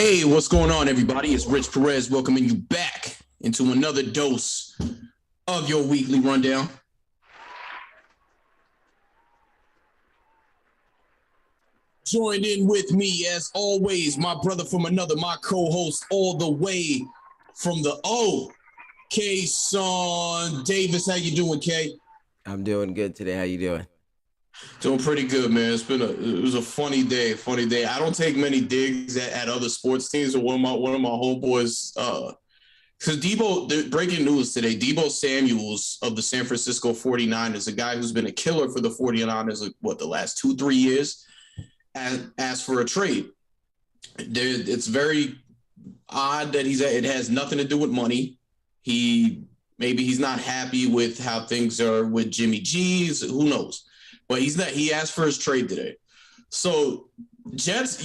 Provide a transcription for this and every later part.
Hey, what's going on, everybody? It's Rich Perez welcoming you back into another dose of your weekly rundown. Joined in with me, as always, my brother from another, my co-host all the way from the O, Kayson Davis. How you doing, Kay? I'm doing good today. How you doing? Doing pretty good, man. It was a funny day. I don't take many digs at other sports teams, or one of my homeboys. Because breaking news today, Deebo Samuels of the San Francisco 49ers, a guy who's been a killer for the 49ers, the last 2-3 years, asked for a trade. It's very odd that it has nothing to do with money. Maybe he's not happy with how things are with Jimmy G's. Who knows? But he's not. He asked for his trade today. So Jets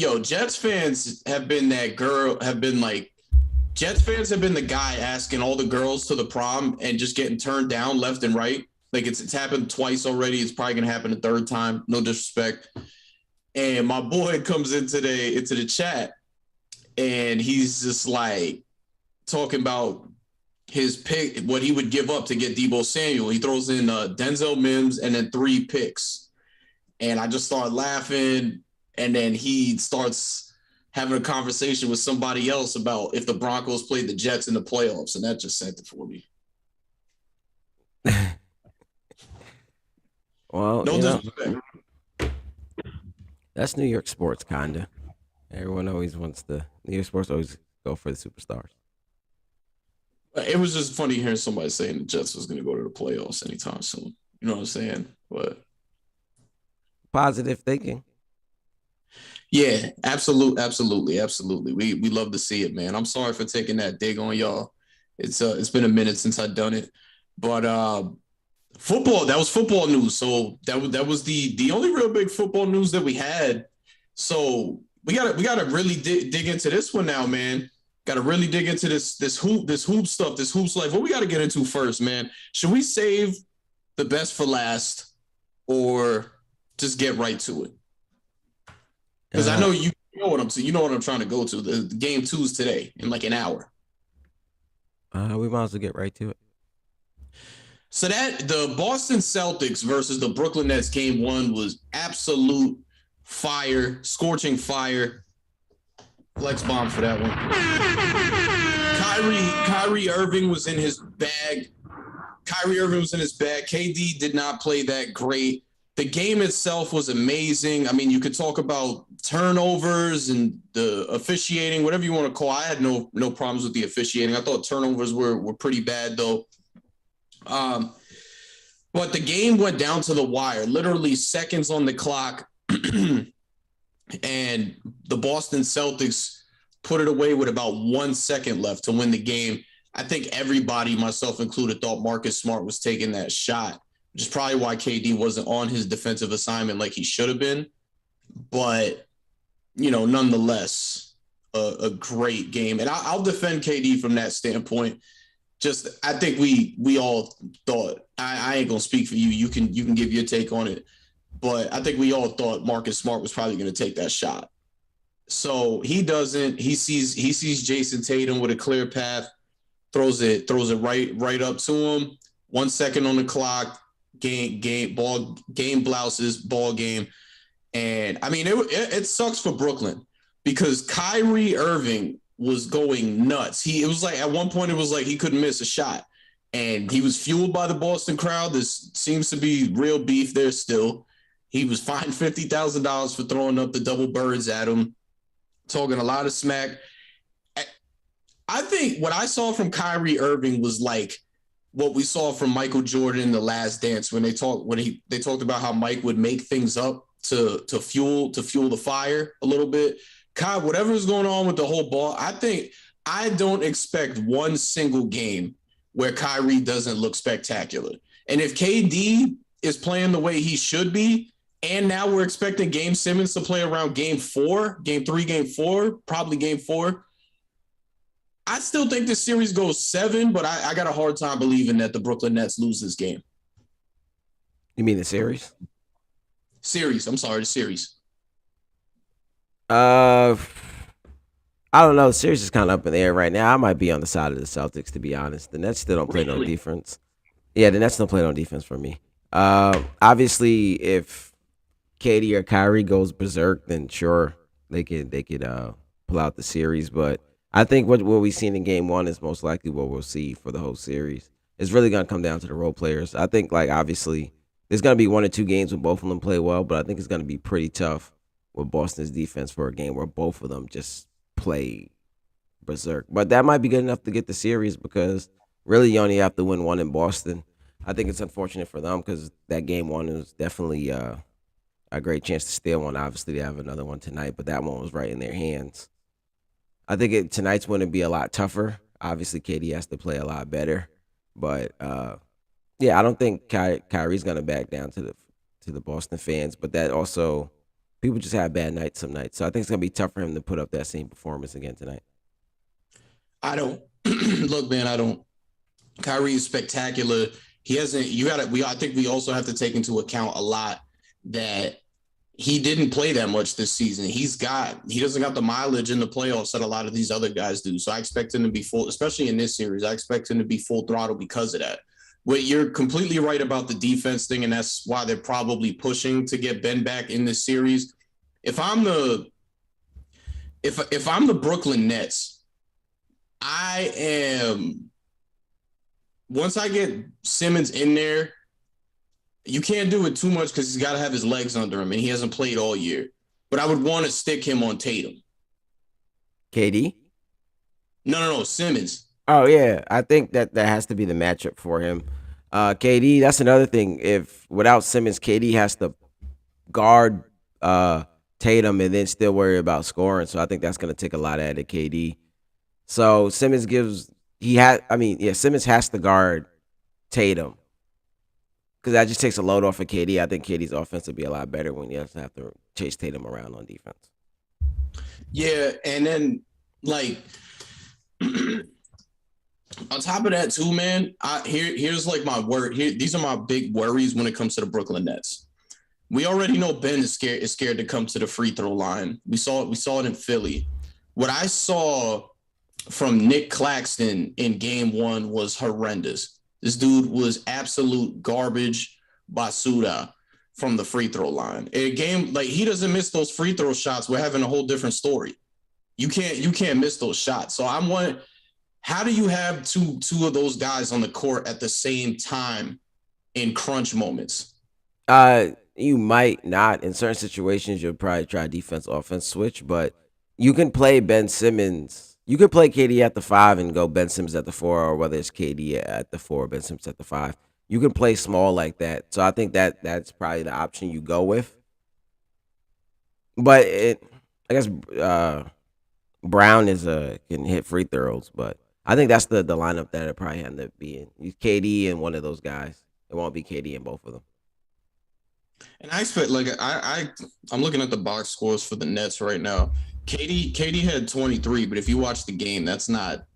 fans have been Jets fans have been the guy asking all the girls to the prom and just getting turned down left and right. Like it's happened twice already. It's probably gonna happen a third time. No disrespect. And my boy comes into the chat and he's just like talking about his pick, what he would give up to get Deebo Samuel. He throws in Denzel Mims and then 3 picks. And I just started laughing. And then he starts having a conversation with somebody else about if the Broncos played the Jets in the playoffs. And that just sent it for me. Well, no disrespect. That's New York sports, kinda. Everyone always wants New York sports always go for the superstars. It was just funny hearing somebody saying the Jets was going to go to the playoffs anytime soon. You know what I'm saying? But positive thinking. Yeah, absolutely. We love to see it, man. I'm sorry for taking that dig on y'all. It's been a minute since I've done it, but football, that was football news. So that was the only real big football news that we had. So we gotta really dig into this one now, man. Got to really dig into this hoop stuff, this hoops life. What we got to get into first, man? Should we save the best for last, or just get right to it? Because I know you know what I'm trying to go to. The game 2 is today in like an hour. We might as well get right to it. So that the Boston Celtics versus the Brooklyn Nets game 1 was absolute fire, scorching fire. Flex bomb for that one. Kyrie Irving was in his bag. KD did not play that great. The game itself was amazing. I mean, you could talk about turnovers and the officiating, whatever you want to call. I had no problems with the officiating. I thought turnovers were pretty bad though. But the game went down to the wire, literally seconds on the clock. And the Boston Celtics put it away with about 1 second left to win the game. I think everybody, myself included, thought Marcus Smart was taking that shot, which is probably why KD wasn't on his defensive assignment like he should have been. But, nonetheless, a great game. And I'll defend KD from that standpoint. Just, I think we all thought, I ain't going to speak for you. You can give your take on it. But I think we all thought Marcus Smart was probably going to take that shot. So he doesn't. He sees Jason Tatum with a clear path, throws it right up to him. 1 second on the clock. Game blouses, ball game. And I mean, it sucks for Brooklyn because Kyrie Irving was going nuts. It was like at one point it was like he couldn't miss a shot, and he was fueled by the Boston crowd. This seems to be real beef there still. He was fined $50,000 for throwing up the double birds at him, talking a lot of smack. I think what I saw from Kyrie Irving was like what we saw from Michael Jordan in The Last Dance when they talked about how Mike would make things up to fuel the fire a little bit. Kai, whatever's going on with the whole ball, I don't expect one single game where Kyrie doesn't look spectacular. And if KD is playing the way he should be, and now we're expecting Simmons to play around game 4, game 3, game 4, probably game 4. I still think this series goes 7, but I got a hard time believing that the Brooklyn Nets lose this game. You mean the series? I'm sorry, the series. I don't know. The series is kind of up in the air right now. I might be on the side of the Celtics, to be honest. The Nets still don't play no Really? defense. Yeah, the Nets don't play no defense for me. Obviously, if Katie or Kyrie goes berserk, then sure they could pull out the series. But I think what we seen in game one is most likely what we'll see for the whole series. It's really gonna come down to the role players. I think like obviously there's gonna be 1 or 2 games where both of them play well, but I think it's gonna be pretty tough with Boston's defense for a game where both of them just play berserk. But that might be good enough to get the series because really you only have to win one in Boston. I think it's unfortunate for them because that game one was definitely a great chance to steal one. Obviously, they have another one tonight, but that one was right in their hands. I think tonight's one would be a lot tougher. Obviously, KD has to play a lot better, but yeah, I don't think Kyrie's gonna back down to the Boston fans. But that also people just have bad nights some nights, so I think it's gonna be tough for him to put up that same performance again tonight. I don't look, man. I don't. Kyrie is spectacular. He hasn't. You got to. I think we also have to take into account a lot that he didn't play that much this season. He doesn't got the mileage in the playoffs that a lot of these other guys do. So I expect him to be full, especially in this series. I expect him to be full throttle because of that. But you're completely right about the defense thing, and that's why they're probably pushing to get Ben back in this series. If I'm the if I'm the Brooklyn Nets, I am once I get Simmons in there, you can't do it too much because he's got to have his legs under him, and he hasn't played all year. But I would want to stick him on Tatum. KD. No, Simmons. Oh yeah, I think that has to be the matchup for him. KD, that's another thing. If without Simmons, KD has to guard Tatum and then still worry about scoring. So I think that's going to take a lot out of KD. So Simmons gives he had. I mean, yeah, Simmons has to guard Tatum because that just takes a load off of KD. I think KD's offense would be a lot better when he doesn't have to chase Tatum around on defense. Yeah, and then like on top of that too, man. Here's like my word. These are my big worries when it comes to the Brooklyn Nets. We already know Ben is scared to come to the free throw line. We saw it in Philly. What I saw from Nick Claxton in game one was horrendous. This dude was absolute garbage basura from the free throw line. In a game like he doesn't miss those free throw shots, we're having a whole different story. You can't miss those shots. So I'm wondering, how do you have two of those guys on the court at the same time in crunch moments? You might not in certain situations. You'll probably try defense offense switch, but you can play Ben Simmons. You could play KD at the five and go Ben Simmons at the four, or whether it's KD at the four, Ben Simmons at the five. You can play small like that. So I think that's probably the option you go with. But I guess Brown is can hit free throws, but I think that's the lineup that it probably end up being. He's KD and one of those guys. It won't be KD in both of them. And I expect like I'm looking at the box scores for the Nets right now. Katie had 23, but if you watch the game, that's not,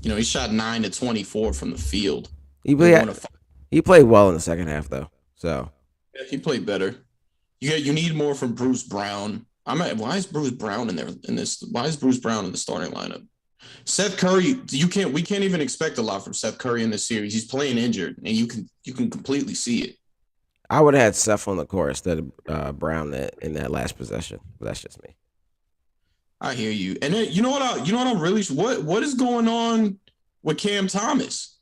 he shot 9 to 24 from the field. He They won played a fight. he played well in the second half though. So He played better. You need more from Bruce Brown. Why is Bruce Brown in there in this? Why is Bruce Brown in the starting lineup? Seth Curry, we can't even expect a lot from Seth Curry in this series. He's playing injured, and you can completely see it. I would have had Seth on the court instead of Brown in that last possession. But that's just me. I hear you. And then you know what I'm really what is going on with Cam Thomas?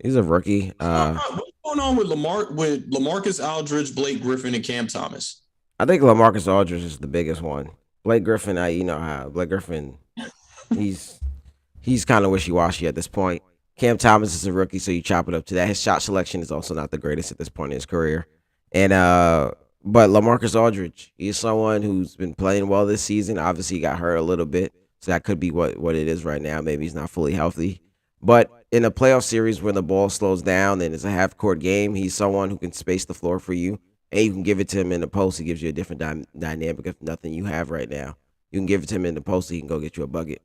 He's a rookie. What's going on with Lamarcus Aldridge, Blake Griffin, and Cam Thomas? I think Lamarcus Aldridge is the biggest one. Blake Griffin, you know how Blake Griffin, he's he's kind of wishy washy at this point. Cam Thomas is a rookie, so you chop it up to that. His shot selection is also not the greatest at this point in his career. And but Lamarcus Aldridge, he's someone who's been playing well this season. Obviously, he got hurt a little bit, so that could be what it is right now. Maybe he's not fully healthy, but in a playoff series where the ball slows down and it's a half court game, he's someone who can space the floor for you, and you can give it to him in the post. He gives you a different dynamic of nothing you have right now. You can give it to him in the post. He can go get you a bucket.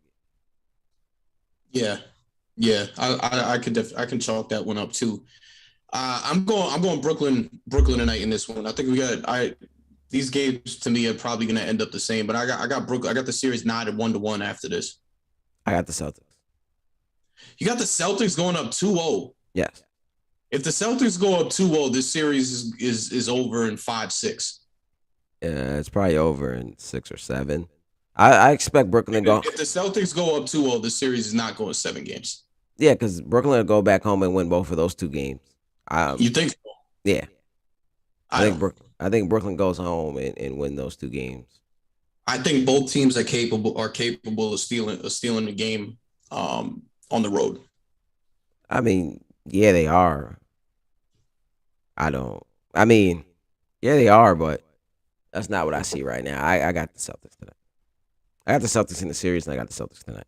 Yeah, yeah. I can chalk that one up too. I'm going Brooklyn tonight in this one. I think These games to me are probably going to end up the same. But I got Brooklyn. I got the series knotted 1-1 after this. I got the Celtics. You got the Celtics going up 2-0. Yes. If the Celtics go up 2-0, this series is over in 5-6. Yeah, it's probably over in 6 or 7. I expect Brooklyn to go. If the Celtics go up 2-0, the series is not going 7 games. Yeah, because Brooklyn will go back home and win both of those 2 games. You think so? Yeah. I think Brooklyn goes home and win those 2 games. I think both teams are capable of stealing the game on the road. I mean, yeah, they are. Yeah, they are, but that's not what I see right now. I got the Celtics tonight. I got the Celtics in the series, and I got the Celtics tonight.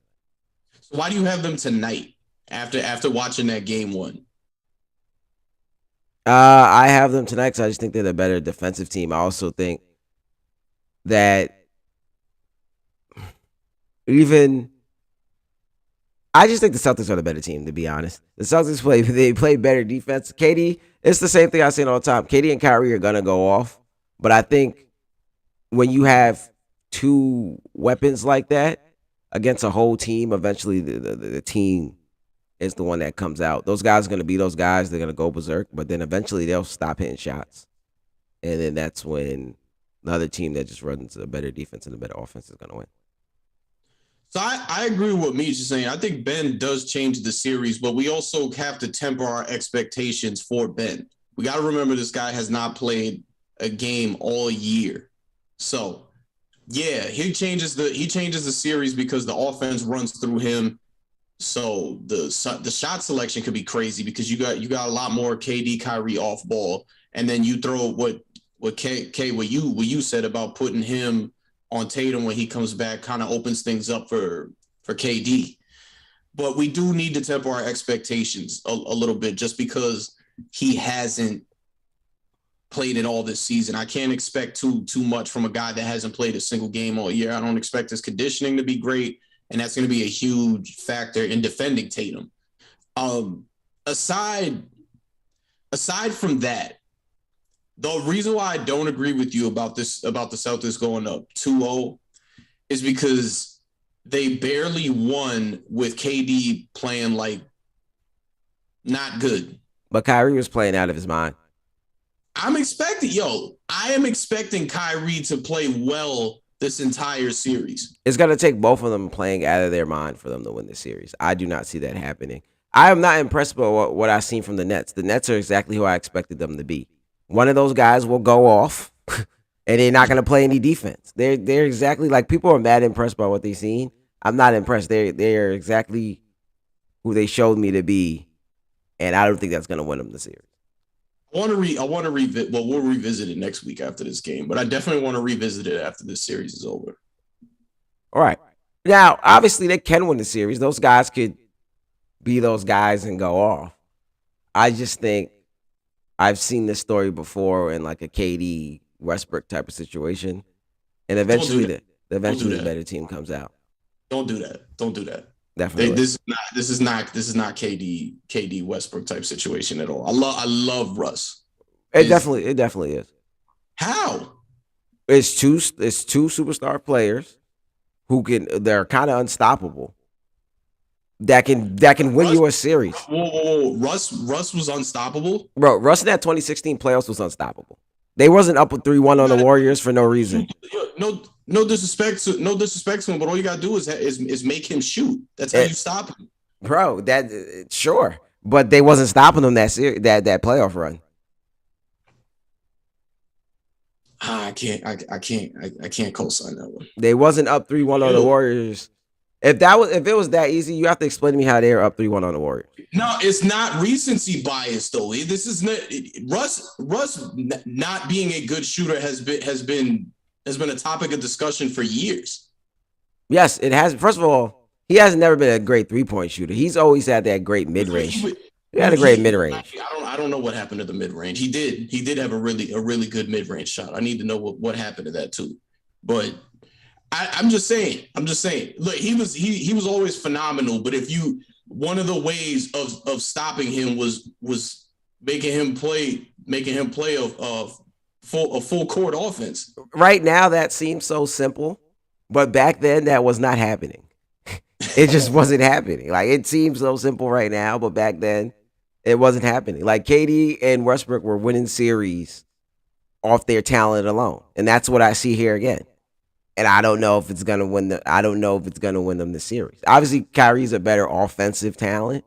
So why do you have them tonight after watching that game 1? I have them tonight because I just think they're the better defensive team. I also think that I just think the Celtics are the better team, to be honest. The Celtics play better defense. KD, it's the same thing I say all the time. KD and Kyrie are gonna go off, but I think when you have 2 weapons like that against a whole team, eventually the team is the one that comes out. Those guys are going to be those guys. They're going to go berserk, but then eventually they'll stop hitting shots. And then that's when the other team that just runs a better defense and a better offense is going to win. So I agree with what Meech is saying. I think Ben does change the series, but we also have to temper our expectations for Ben. We got to remember this guy has not played a game all year. So, yeah, he changes the series because the offense runs through him. So the shot selection could be crazy because you got a lot more KD Kyrie off ball, and then you throw what you said about putting him on Tatum when he comes back kind of opens things up for KD. But we do need to temper our expectations a little bit just because he hasn't played it all this season. I can't expect too much from a guy that hasn't played a single game all year. I don't expect his conditioning to be great. And that's going to be a huge factor in defending Tatum. Aside from that, the reason why I don't agree with you about the Celtics going up 2-0 is because they barely won with KD playing like not good. But Kyrie was playing out of his mind. I am expecting Kyrie to play well this entire series. It's going to take both of them playing out of their mind for them to win the series. I do not see that happening. I am not impressed by what I've seen from the Nets. The Nets are exactly who I expected them to be. One of those guys will go off, and they're not going to play any defense. They're exactly like people are mad impressed by what they've seen. I'm not impressed. They're exactly who they showed me to be, and I don't think that's going to win them the series. I want to revisit. Well, we'll revisit it next week after this game, but I definitely want to revisit it after this series is over. All right. Now, obviously, they can win the series. Those guys could be those guys and go off. I just think I've seen this story before in like a KD Westbrook type of situation, and eventually the better team comes out. Don't do that. Definitely. This is not KD Westbrook type situation at all. I love Russ. It definitely is. How? It's two superstar players they're kind of unstoppable. That can win you a series. Whoa. Russ was unstoppable? Bro, Russ in that 2016 playoffs was unstoppable. They wasn't up with 3-1 on the Warriors for no reason. No disrespect to him, but all you gotta do is make him shoot. That's how you stop him, bro. That sure, but they wasn't stopping him that playoff run. I can't co-sign that one. They wasn't up 3-1 on the Warriors. If it was that easy, you have to explain to me how they were up 3-1 on the Warriors. No, it's not recency bias though. This is not Russ not being a good shooter has been a topic of discussion for years. Yes, it has. First of all, he has never been a great 3-point shooter. He's always had that great mid-range. He had a great mid-range. I don't know what happened to the mid-range. He did have a really good mid-range shot. I need to know what happened to that too. But I'm just saying. Look, he was always phenomenal. But one of the ways of stopping him was making him play full court offense. Right now, that seems so simple, but back then, that was not happening. It just wasn't happening. Like it seems so simple right now, but back then, it wasn't happening. Like KD and Westbrook were winning series off their talent alone, and that's what I see here again. And I don't know if it's gonna win the. I don't know if it's gonna win them the series. Obviously, Kyrie's a better offensive talent,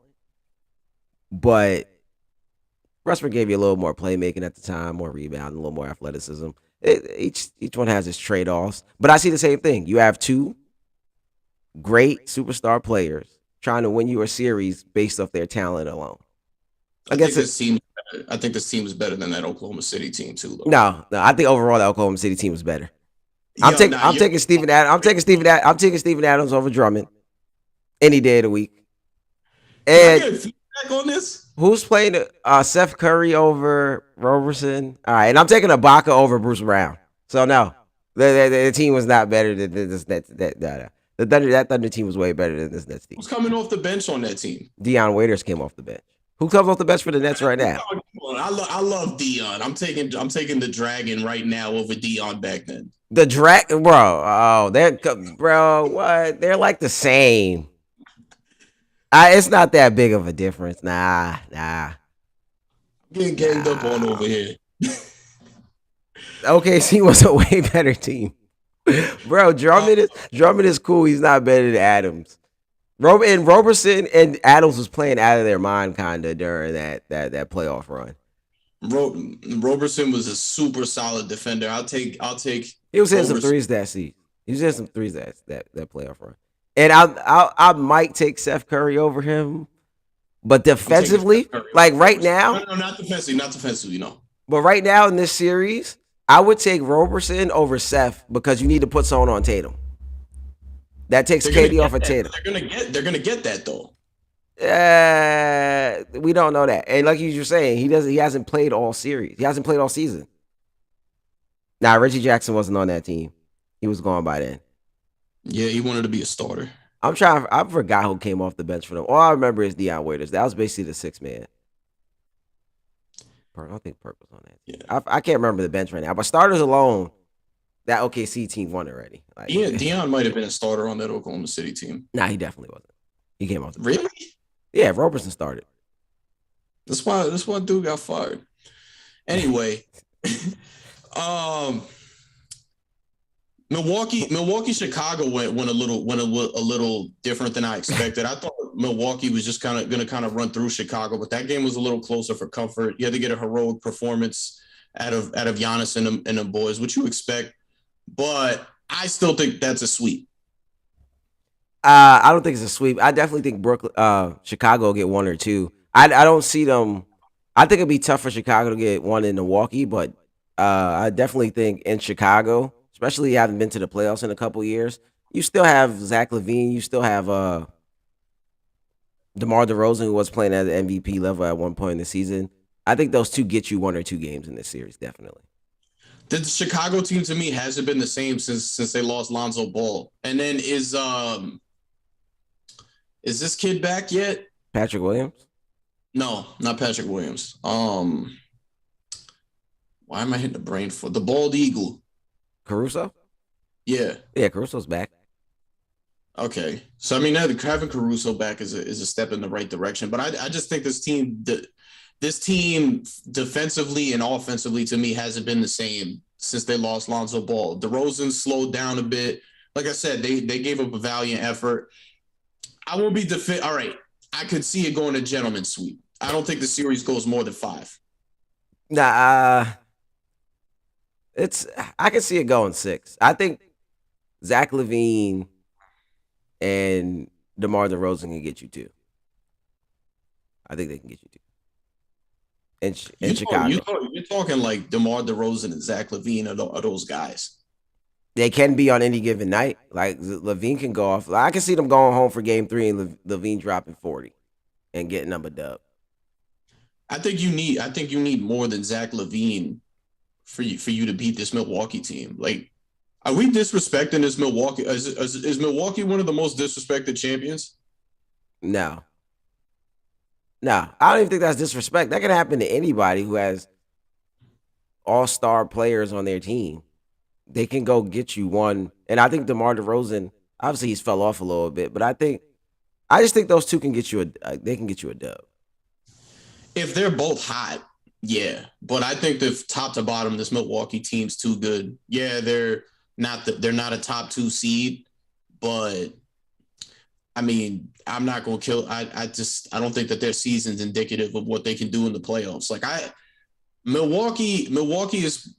but Westbrook gave you a little more playmaking at the time, more rebound, a little more athleticism. Each one has its trade offs, but I see the same thing. You have two great superstar players trying to win you a series based off their talent alone. I think this team is better than that Oklahoma City team too. Though. No, I think overall the Oklahoma City team is better. I'm taking Steven Adams over Drummond any day of the week. And can I get feedback on this? Who's playing Seth Curry over Roberson? All right, and I'm taking Ibaka over Bruce Brown. So no, the team was not better than this. That Thunder team was way better than this Nets team. Who's coming off the bench on that team? Dion Waiters came off the bench. Who comes off the bench for the Nets right now? I love Dion. I'm taking the Dragon right now over Dion back then. The Dragon, bro. Oh, what? They're like the same. It's not that big of a difference. Nah. I'm getting ganged up on over here. OKC was a way better team. Bro, Drummond is cool. He's not better than Adams. Roberson and Adams was playing out of their mind kind of during that playoff run. Roberson was a super solid defender. I'll take. He was hitting some threes that season. He was hitting some threes that playoff run. And I might take Seth Curry over him, but defensively, like right now, no, not defensively, no. But right now in this series, I would take Roberson over Seth because you need to put someone on Tatum. That takes KD off of Tatum. They're gonna get that though. We don't know that, and like you were saying, he hasn't played all series. He hasn't played all season. Now Reggie Jackson wasn't on that team. He was gone by then. Yeah, he wanted to be a starter. I forgot who came off the bench for them. All I remember is Dion Waiters. That was basically the sixth man. I don't think Perk was on that. Yeah. I can't remember the bench right now. But starters alone, that OKC team won already. Like, yeah, Dion might have been a starter on that Oklahoma City team. Nah, he definitely wasn't. He came off the bench. Really? Yeah, Roberson started. That's why dude got fired. Anyway, Milwaukee, Chicago went a little different than I expected. I thought Milwaukee was just going to run through Chicago, but that game was a little closer for comfort. You had to get a heroic performance out of Giannis and the boys, which you expect, but I still think that's a sweep. I don't think it's a sweep. I definitely think Chicago will get one or two. I don't see them. I think it'd be tough for Chicago to get one in Milwaukee, but I definitely think in Chicago, especially having been to the playoffs in a couple years, you still have Zach LaVine. You still have DeMar DeRozan, who was playing at the MVP level at one point in the season. I think those two get you one or two games in this series, definitely. The Chicago team, to me, hasn't been the same since they lost Lonzo Ball. And then is this kid back yet? Patrick Williams? No, not Patrick Williams. Why am I hitting the brain for the bald eagle? Caruso? Yeah, Caruso's back. Okay, so I mean, having Caruso back is a step in the right direction. But I just think this team defensively and offensively, to me, hasn't been the same since they lost Lonzo Ball. DeRozan slowed down a bit. Like I said, they gave up a valiant effort. I won't be all right. I could see it going to gentleman's sweep. I don't think the series goes more than 5. Nah, I can see it going 6. I think Zach LaVine and DeMar DeRozan can get you 2. I think they can get you 2. In Chicago. You're talking like DeMar DeRozan and Zach LaVine are those guys. They can be on any given night. Like LaVine can go off. I can see them going home for game 3 and LaVine dropping 40 and getting them a dub. I think you need more than Zach LaVine for you to beat this Milwaukee team. Like, are we disrespecting this Milwaukee? Is Milwaukee one of the most disrespected champions? No, I don't even think that's disrespect. That can happen to anybody who has all-star players on their team. They can go get you one. And I think DeMar DeRozan, obviously he's fell off a little bit, but I just think those two can get you they can get you a dub. If they're both hot, yeah. But I think that top to bottom, this Milwaukee team's too good. Yeah, they're not a top 2 seed, but I mean, I'm not gonna kill. I don't think that their season's indicative of what they can do in the playoffs. Like Milwaukee is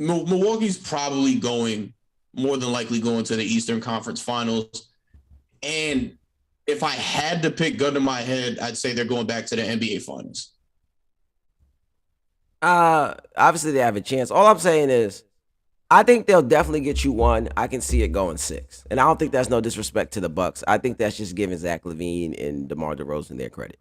Milwaukee's probably going more than likely going to the Eastern Conference Finals. And if I had to pick gun to my head, I'd say they're going back to the NBA Finals. Obviously they have a chance. All I'm saying is I think they'll definitely get you one. I can see it going 6. And I don't think that's no disrespect to the Bucks. I think that's just giving Zach LaVine and DeMar DeRozan their credit.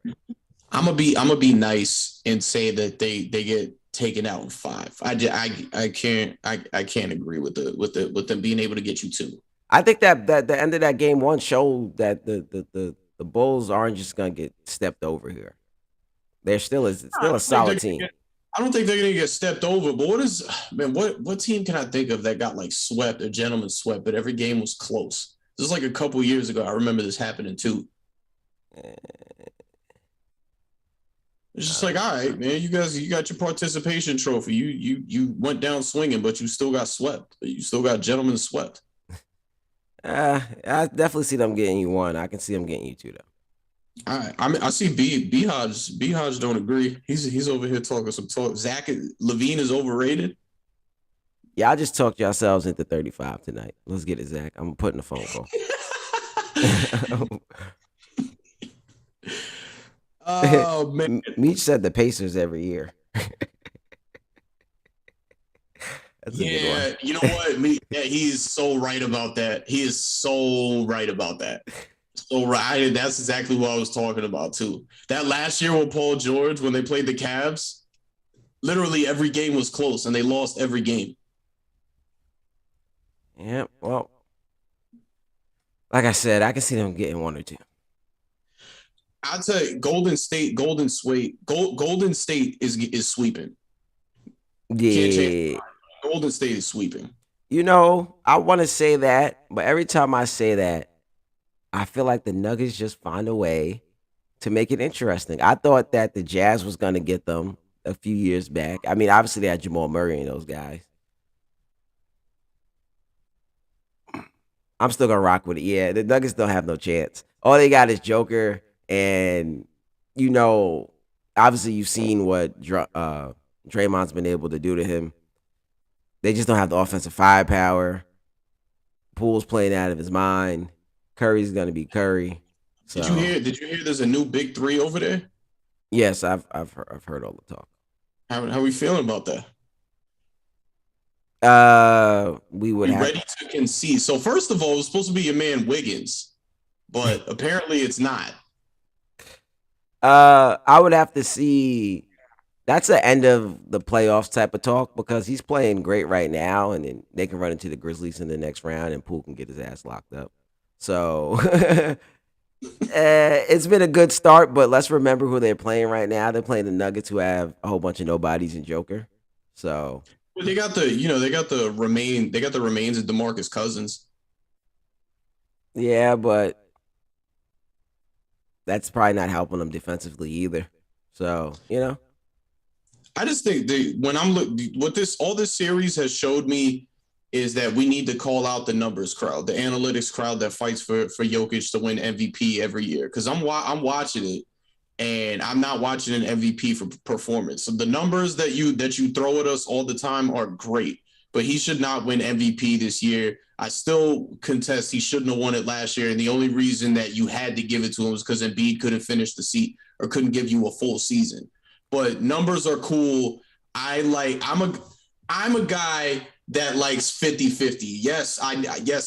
I'm gonna be nice and say that they get taken out in 5. I can't agree with them being able to get you 2. I think that the end of that game 1 showed that the Bulls aren't just gonna get stepped over here. They're still a solid team. I don't think they're gonna get stepped over. But what team can I think of that got like swept, a gentleman swept, but every game was close? This is like a couple years ago. I remember this happening too. It's just like, all right, man, you got your participation trophy. You went down swinging, but you still got swept. You still got gentlemen swept. I definitely see them getting you 1. I can see them getting you 2 though. All right. I see B Hodge don't agree. He's over here talking some talk. Zach LaVine is overrated. Y'all just talked yourselves into 35 tonight. Let's get it, Zach. I'm putting a phone call. Oh man, Meech said the Pacers every year. That's a good one. You know what? He's so right about that. He is so right about that. So right, that's exactly what I was talking about too. That last year with Paul George, when they played the Cavs, literally every game was close, and they lost every game. Yeah, well, like I said, I can see them getting 1 or 2. I'd say Golden State is sweeping. Yeah. Golden State is sweeping. You know, I want to say that, but every time I say that, I feel like the Nuggets just find a way to make it interesting. I thought that the Jazz was going to get them a few years back. I mean, obviously they had Jamal Murray and those guys. I'm still going to rock with it. Yeah, the Nuggets don't have no chance. All they got is Joker. And, you know, obviously you've seen what Draymond's been able to do to him. They just don't have the offensive firepower. Poole's playing out of his mind. Curry's going to be Curry. So. Did you hear there's a new big 3 over there? Yes, I've heard all the talk. How are we feeling about that? We would ready to concede. So first of all, it was supposed to be your man Wiggins, but apparently it's not. I would have to see. That's the end of the playoffs type of talk because he's playing great right now, and then they can run into the Grizzlies in the next round, and Poole can get his ass locked up. So it's been a good start, but let's remember who they're playing right now. They're playing the Nuggets, who have a whole bunch of nobodies and Joker. So they got the remains of DeMarcus Cousins. Yeah, but that's probably not helping them defensively either. So, you know. I just think all this series has showed me is that we need to call out the numbers crowd, the analytics crowd that fights for Jokic to win MVP every year. Because I'm watching it, and I'm not watching an MVP for performance. So the numbers that you throw at us all the time are great, but he should not win MVP this year. I still contest he shouldn't have won it last year, and the only reason that you had to give it to him was because Embiid couldn't finish the seat or couldn't give you a full season. But numbers are cool. I'm a guy that likes 50-50. Yes,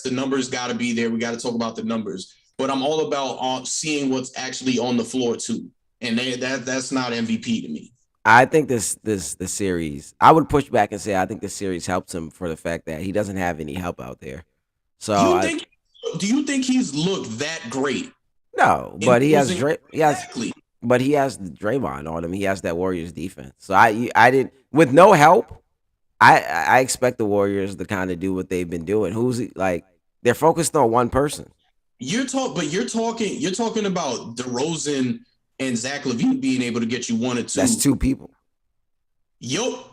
the numbers got to be there. We got to talk about the numbers. But I'm all about seeing what's actually on the floor too. And that's not MVP to me. I think the series, I would push back and say I think the series helps him for the fact that he doesn't have any help out there. So do you think he's looked that great? No, but he has exactly. But he has Draymond on him. He has that Warriors defense. So I didn't. with no help, I expect the Warriors to kind of do what they've been doing. Like they're focused on one person. You're talking about DeRozan and Zach LaVine being able to get you one or two. That's two people. Yo,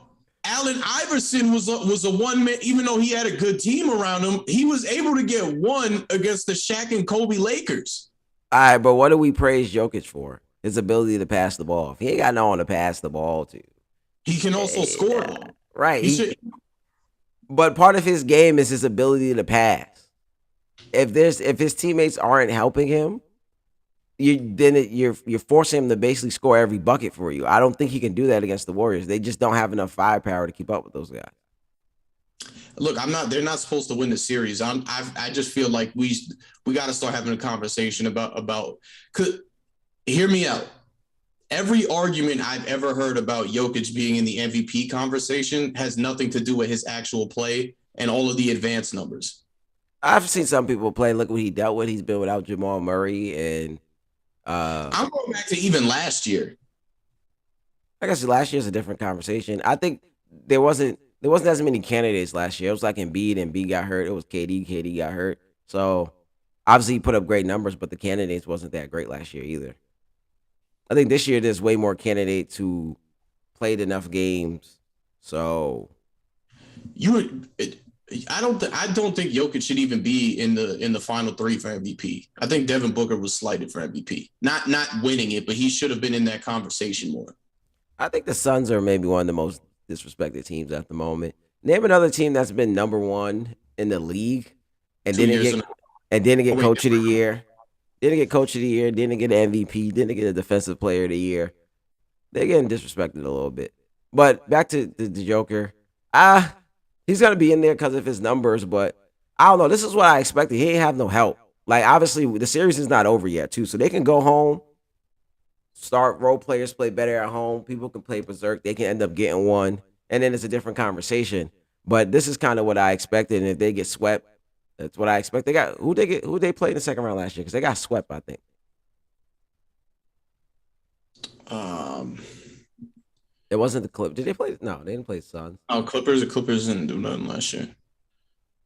Allen Iverson was a one man. Even though he had a good team around him, he was able to get one against the Shaq and Kobe Lakers. All right, but what do we praise Jokic for? His ability to pass the ball. If he ain't got no one to pass the ball to, he can also score. Right. But part of his game is his ability to pass. If his teammates aren't helping him, you're forcing him to basically score every bucket for you. I don't think he can do that against the Warriors. They just don't have enough firepower to keep up with those guys. Look, they're not supposed to win the series. I just feel like we got to start having a conversation about. Hear me out. Every argument I've ever heard about Jokic being in the MVP conversation has nothing to do with his actual play and all of the advanced numbers. I've seen some people play. Look what he dealt with. He's been without Jamal Murray, and I'm going back to even last year. I guess last year's a different conversation. I think there wasn't as many candidates last year. It was like Embiid, and Embiid got hurt. It was KD got hurt. So obviously he put up great numbers, but the candidates wasn't that great last year either. I think this year there's way more candidates who played enough games. So I don't think Jokic should even be in the final three for MVP. I think Devin Booker was slighted for MVP. Not winning it, but he should have been in that conversation more. I think the Suns are maybe one of the most disrespected teams at the moment. Name another team that's been number one in the league and didn't get coach of the year. Didn't get coach of the year, didn't get an MVP, didn't get a defensive player of the year. They're getting disrespected a little bit. But back to the Joker. He's going to be in there because of his numbers, but I don't know. This is what I expected. He ain't have no help. Like, obviously, the series is not over yet, too. So they can go home, start role players play better at home. People can play berserk. They can end up getting one. And then it's a different conversation. But this is kind of what I expected. And if they get swept, that's what I expect. They got who they played in the second round last year because they got swept, I think. It wasn't the Clippers. Did they play? No, they didn't play the Suns. Oh, Clippers. The Clippers didn't do nothing last year.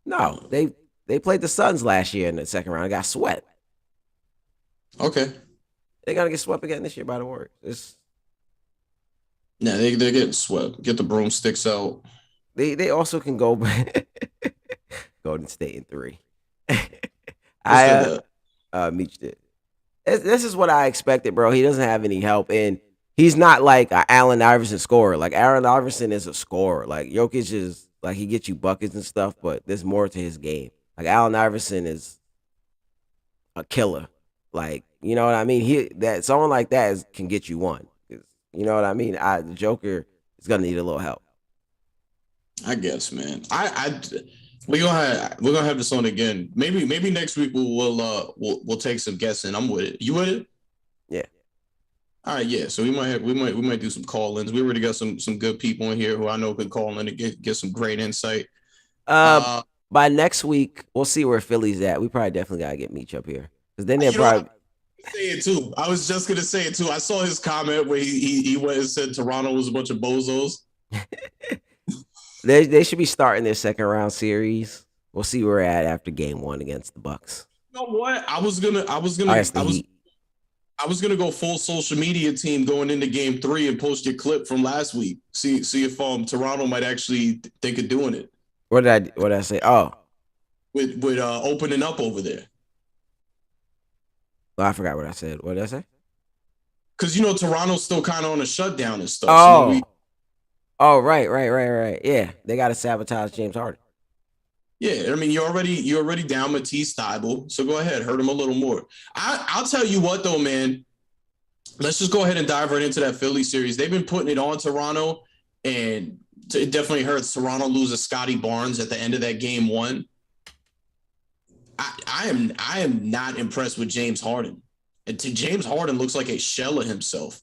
No, they played the Suns last year in the second round. They got swept. Okay. They're gonna get swept again this year by the Warriors. Yeah, they're getting swept. Get the broomsticks out. They also can go Golden State in 3. Meech did. This is what I expected, bro. He doesn't have any help, and he's not like an Allen Iverson scorer. Like Allen Iverson is a scorer. Like Jokic is like he gets you buckets and stuff, but there's more to his game. Like Allen Iverson is a killer. Like you know what I mean. Someone like that can get you one. You know what I mean. The Joker is gonna need a little help. I guess, man. We're gonna have this on again. Maybe next week we'll take some guessing. I'm with it. You with it? Yeah. All right, yeah. So we might do some call-ins. We already got some good people in here who I know could call in and get some great insight. By next week, we'll see where Philly's at. We probably definitely gotta get Meech up here because then they're probably. Say it too. I was just gonna say it too. I saw his comment where he went and said Toronto was a bunch of bozos. They should be starting their second round series. We'll see where we're at after game 1 against the Bucks. You know what? I was gonna go full social media team going into game 3 and post your clip from last week. See if Toronto might actually think of doing it. What did I say? Oh, with opening up over there. Well, I forgot what I said. What did I say? Because Toronto's still kind of on a shutdown and stuff. Oh. Right. Yeah, they got to sabotage James Harden. Yeah, I mean, you're already down Matisse Thybulle, so go ahead, hurt him a little more. I'll tell you what, though, man. Let's just go ahead and dive right into that Philly series. They've been putting it on Toronto, and it definitely hurts. Toronto loses Scotty Barnes at the end of that game 1. I am not impressed with James Harden. And James Harden looks like a shell of himself.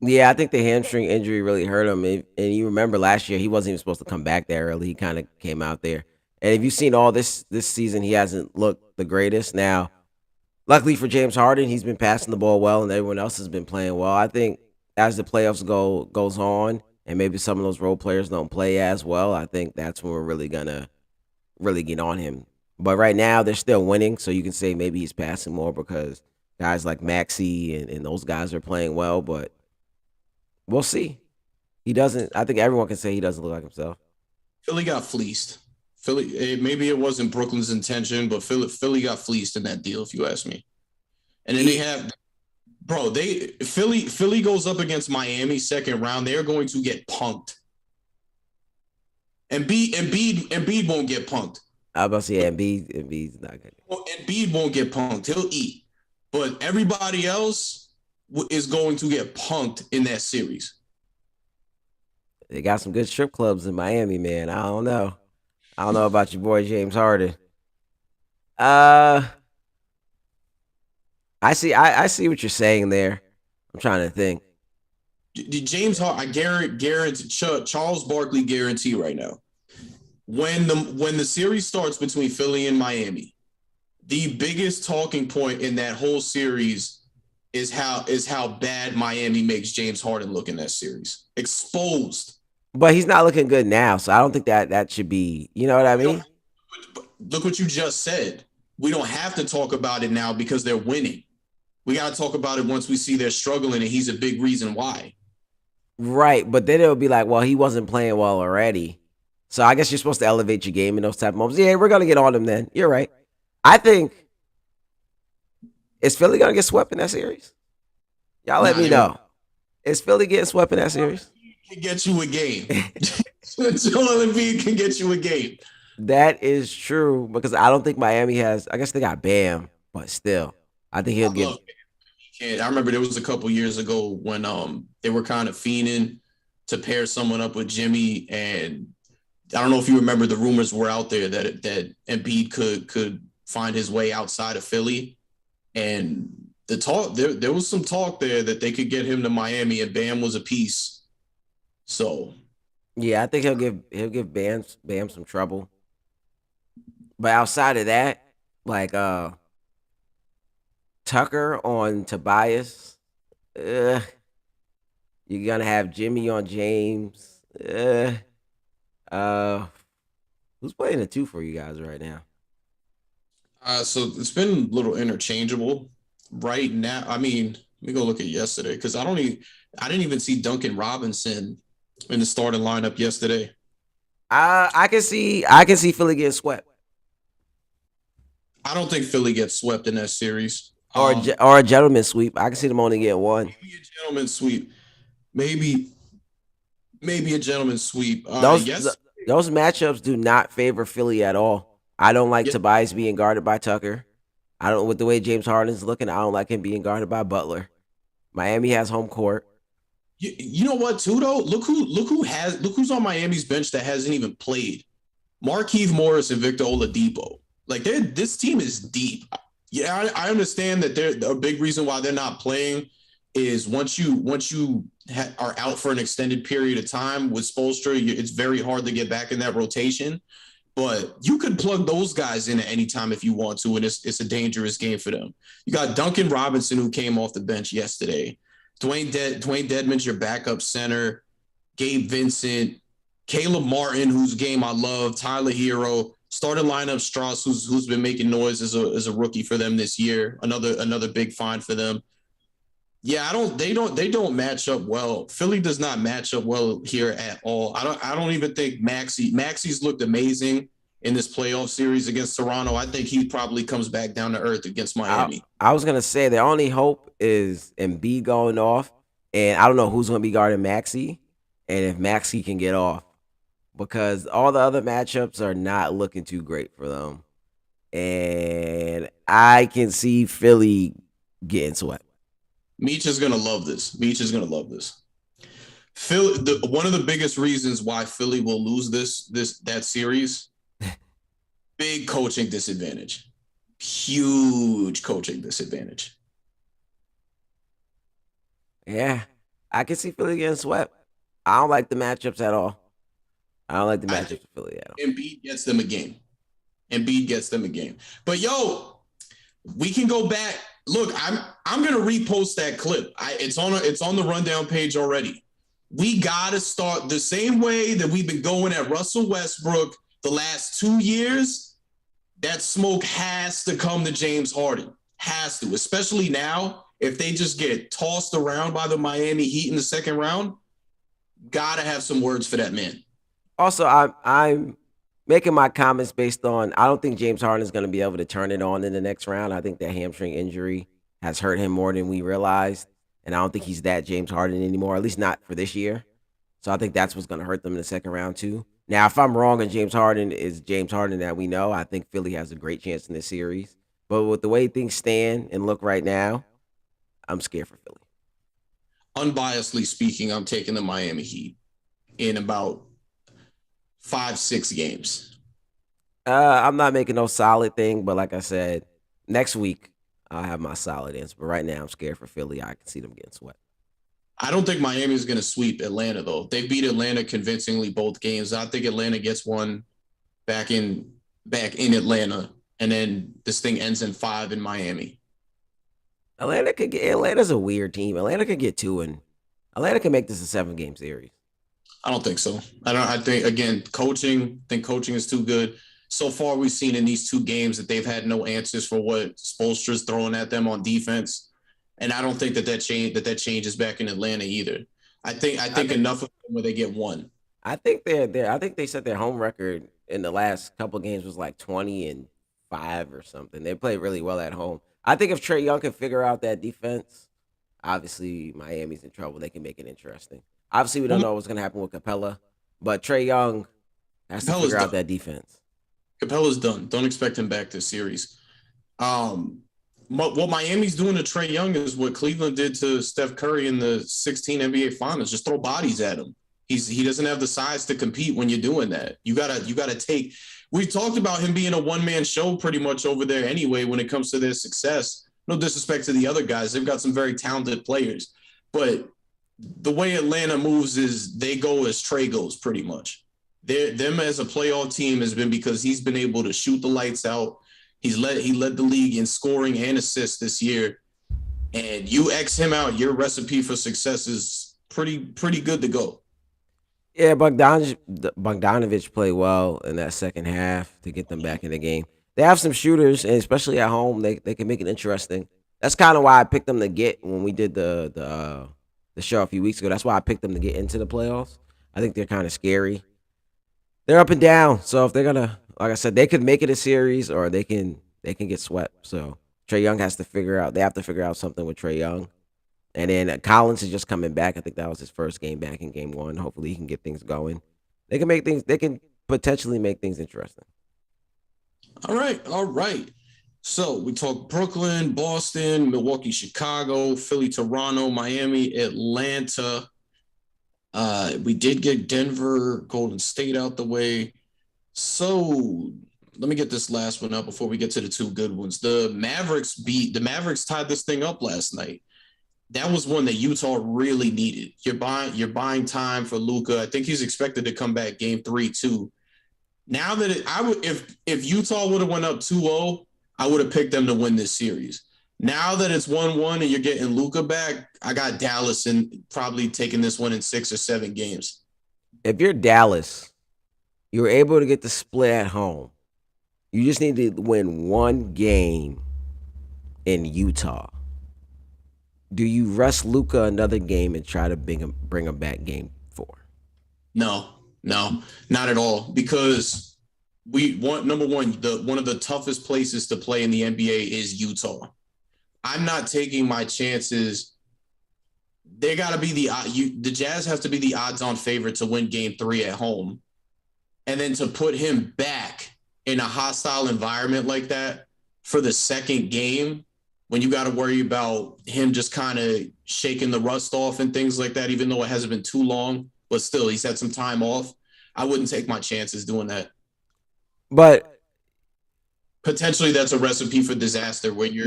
Yeah, I think the hamstring injury really hurt him. And you remember last year, he wasn't even supposed to come back there early. He kind of came out there. And if you've seen all this season, he hasn't looked the greatest. Now, luckily for James Harden, he's been passing the ball well, and everyone else has been playing well. I think as the playoffs goes on, and maybe some of those role players don't play as well, I think that's when we're really gonna really get on him. But right now they're still winning, so you can say maybe he's passing more because guys like Maxey and those guys are playing well. But we'll see. He doesn't. I think everyone can say he doesn't look like himself. Philly got fleeced. Maybe it wasn't Brooklyn's intention, but Philly got fleeced in that deal, if you ask me. And then they have, bro, Philly goes up against Miami second round. They're going to get punked. Embiid won't get punked. I was about to say Embiid's not good. Well, Embiid won't get punked. He'll eat. But everybody else is going to get punked in that series. They got some good strip clubs in Miami, man. I don't know. I don't know about your boy James Harden. Uh, I see what you're saying there. I'm trying to think. James Harden, I guarantee Charles Barkley guarantee right now. When the series starts between Philly and Miami, the biggest talking point in that whole series is how bad Miami makes James Harden look in that series. Exposed. But he's not looking good now, so I don't think that should be. You know what I mean? Look what you just said. We don't have to talk about it now because they're winning. We got to talk about it once we see they're struggling, and he's a big reason why. Right, but then it'll be like, well, he wasn't playing well already. So I guess you're supposed to elevate your game in those type of moments. Yeah, we're gonna get on him then. You're right. I think is Philly gonna get swept in that series? Y'all let me know. Is Philly getting swept in that series? Can get you a game. Joel Embiid can get you a game. That is true because I don't think Miami has. I guess they got Bam, but still, I think he'll get. I remember there was a couple years ago when they were kind of fiending to pair someone up with Jimmy, and I don't know if you remember the rumors were out there that Embiid could find his way outside of Philly, and the talk there was some talk there that they could get him to Miami, and Bam was a piece. So, yeah, I think he'll give Bam some trouble. But outside of that, like Tucker on Tobias, you're gonna have Jimmy on James. Who's playing the two for you guys right now? So it's been a little interchangeable right now. I mean, let me go look at yesterday because I didn't even see Duncan Robinson in the starting lineup yesterday. I can see Philly getting swept. I don't think Philly gets swept in that series. Or a gentleman sweep. I can see them only get one. Maybe a gentleman sweep. Maybe a gentleman sweep. Those matchups do not favor Philly at all. I don't like Tobias being guarded by Tucker. I don't with the way James Harden's looking. I don't like him being guarded by Butler. Miami has home court. You know what, too though? Look who's on Miami's bench that hasn't even played. Markieff Morris and Victor Oladipo. Like this team is deep. Yeah, I understand that they're a big reason why they're not playing is once you are out for an extended period of time with Spoelstra, it's very hard to get back in that rotation. But you could plug those guys in at any time if you want to, and it's a dangerous game for them. You got Duncan Robinson who came off the bench yesterday. Dwayne Dedmon's your backup center. Gabe Vincent, Caleb Martin, whose game I love. Tyler Hero. Starting lineup Strauss, who's been making noise as a rookie for them this year. Another big find for them. Yeah, they don't match up well. Philly does not match up well here at all. I don't even think Maxey's looked amazing in this playoff series against Toronto. I think he probably comes back down to earth against Miami. I was gonna say the only hope is Embiid going off, and I don't know who's gonna be guarding Maxey, and if Maxey can get off. Because all the other matchups are not looking too great for them. And I can see Philly getting swept. Meech is going to love this. Philly, one of the biggest reasons why Philly will lose that series, big coaching disadvantage. Huge coaching disadvantage. Yeah, I can see Philly getting swept. I don't like the matchups at all. I don't like the matchup for Philly at all. Embiid gets them a game. But yo, we can go back. Look, I'm gonna repost that clip. It's on the rundown page already. We got to start the same way that we've been going at Russell Westbrook the last 2 years. That smoke has to come to James Harden. Has to, especially now. If they just get tossed around by the Miami Heat in the second round, gotta have some words for that man. Also, I'm making my comments based on I don't think James Harden is going to be able to turn it on in the next round. I think that hamstring injury has hurt him more than we realized, and I don't think he's that James Harden anymore. At least not for this year. So I think that's what's going to hurt them in the second round too. Now, if I'm wrong and James Harden is James Harden that we know, I think Philly has a great chance in this series. But with the way things stand and look right now, I'm scared for Philly. Unbiasedly speaking, I'm taking the Miami Heat in about 5, 6 games. I'm not making no solid thing, but like I said, next week I'll have my solid answer. But right now, I'm scared for Philly. I can see them getting swept. I don't think Miami is going to sweep Atlanta, though. They beat Atlanta convincingly both games. I think Atlanta gets one back in Atlanta, and then this thing ends in 5 in Miami. Atlanta's a weird team. Atlanta could get two, and Atlanta can make this a 7 game series. I don't think so. I think again, coaching. I think coaching is too good. So far, we've seen in these 2 games that they've had no answers for what Spoelstra's throwing at them on defense, and I don't think that changes back in Atlanta either. I think enough of them where they get one. I think they set their home record in the last couple games was like 20-5 or something. They played really well at home. I think if Trey Young can figure out that defense, obviously Miami's in trouble. They can make it interesting. Obviously, we don't know what's going to happen with Capella, but Trey Young has to Capella's figure out done. that defense. Capella's done. Don't expect him back this series. Um, what Miami's doing to Trey Young is what Cleveland did to Steph Curry in the 16 NBA Finals. Just throw bodies at him. He doesn't have the size to compete when you're doing that. You gotta take. We talked about him being a one-man show pretty much over there anyway when it comes to their success. No disrespect to the other guys. They've got some very talented players. But the way Atlanta moves is they go as Trey goes pretty much. Them as a playoff team has been because he's been able to shoot the lights out. He led the league in scoring and assists this year. And you X him out, your recipe for success is pretty good to go. Yeah, Bogdanovich played well in that second half to get them back in the game. They have some shooters, and especially at home, they can make it interesting. That's kind of why I picked them to get when we did the show a few weeks ago. That's why I picked them to get into the playoffs. I think they're kind of scary. They're up and down, so if they're gonna, like I said, they could make it a series or they can get swept. So Trey Young has to figure out. They have to figure out something with Trey Young. And then Collins is just coming back. I think that was his first game back in game one. Hopefully he can get things going. They can make things. They can potentially make things interesting. All right. So we talked Brooklyn, Boston, Milwaukee, Chicago, Philly, Toronto, Miami, Atlanta. We did get Denver, Golden State out the way. So let me get this last one up before we get to the 2 good ones. The Mavericks tied this thing up last night. That was one that Utah really needed. You're buying time for Luka. I think he's expected to come back game 3 too. Now that I would if Utah would have went up 2-0, I would have picked them to win this series. Now that it's 1-1 and you're getting Luka back, I got Dallas and probably taking this one in 6 or 7 games. If you're Dallas, you're able to get the split at home. You just need to win one game in Utah. Do you rest Luca another game and try to bring him back game 4? No, not at all. Because we want number one, one of the toughest places to play in the NBA is Utah. I'm not taking my chances. They got to be the Jazz have to be the odds-on favorite to win game 3 at home, and then to put him back in a hostile environment like that for the second game when you got to worry about him just kind of shaking the rust off and things like that, even though it hasn't been too long, but still he's had some time off. I wouldn't take my chances doing that. But Potentially that's a recipe for disaster when you're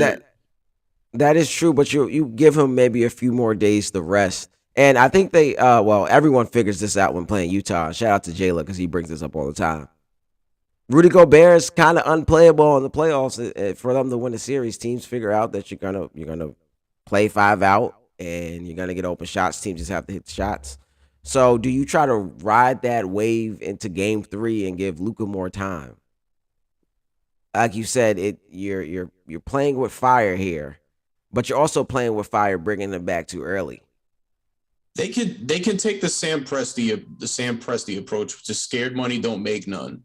that is true. But you give him maybe a few more days to rest. And I think everyone figures this out when playing Utah. Shout out to Jayla because he brings this up all the time. Rudy Gobert is kind of unplayable in the playoffs. For them to win the series, teams figure out that you're gonna play 5 out and you're gonna get open shots. Teams just have to hit the shots. So do you try to ride that wave into game 3 and give Luka more time? Like you said, you're playing with fire here, but you're also playing with fire, bringing them back too early. They can take the Sam Presti approach, which is scared money don't make none,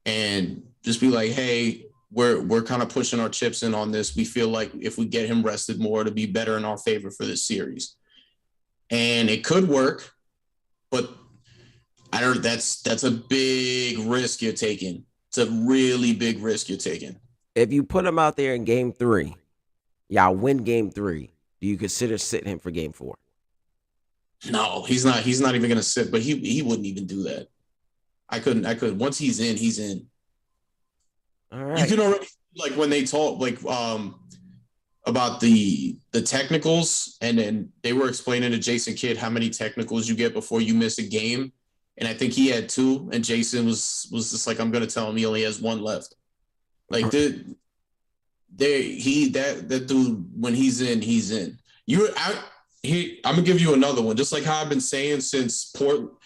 and just be like, hey, we're kind of pushing our chips in on this. We feel like if we get him rested more, to be better in our favor for this series, and it could work, but I don't. That's a big risk you're taking. It's a really big risk you're taking. If you put him out there in game 3, y'all win game 3. Do you consider sitting him for game 4? No, he's not. He's not even gonna sit. But he wouldn't even do that. I couldn't. I could. Once he's in, he's in. All You right. can already like when they talk about the technicals, and then they were explaining to Jason Kidd how many technicals you get before you miss a game, and I think he had 2, and Jason was just like, I'm gonna tell him he only has 1 left. Like that dude, when he's in, he's in. I'm gonna give you another one, just like how I've been saying since Portland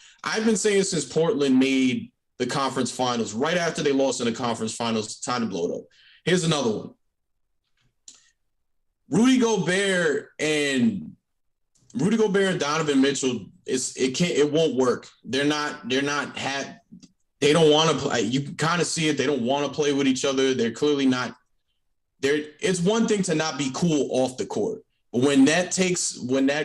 made the conference finals, right after they lost in the conference finals, time to blow it up. Here's another one. Rudy Gobert and Donovan Mitchell, it won't work. They don't want to play. You can kind of see it. They don't want to play with each other. They're clearly not. It's one thing to not be cool off the court, but when that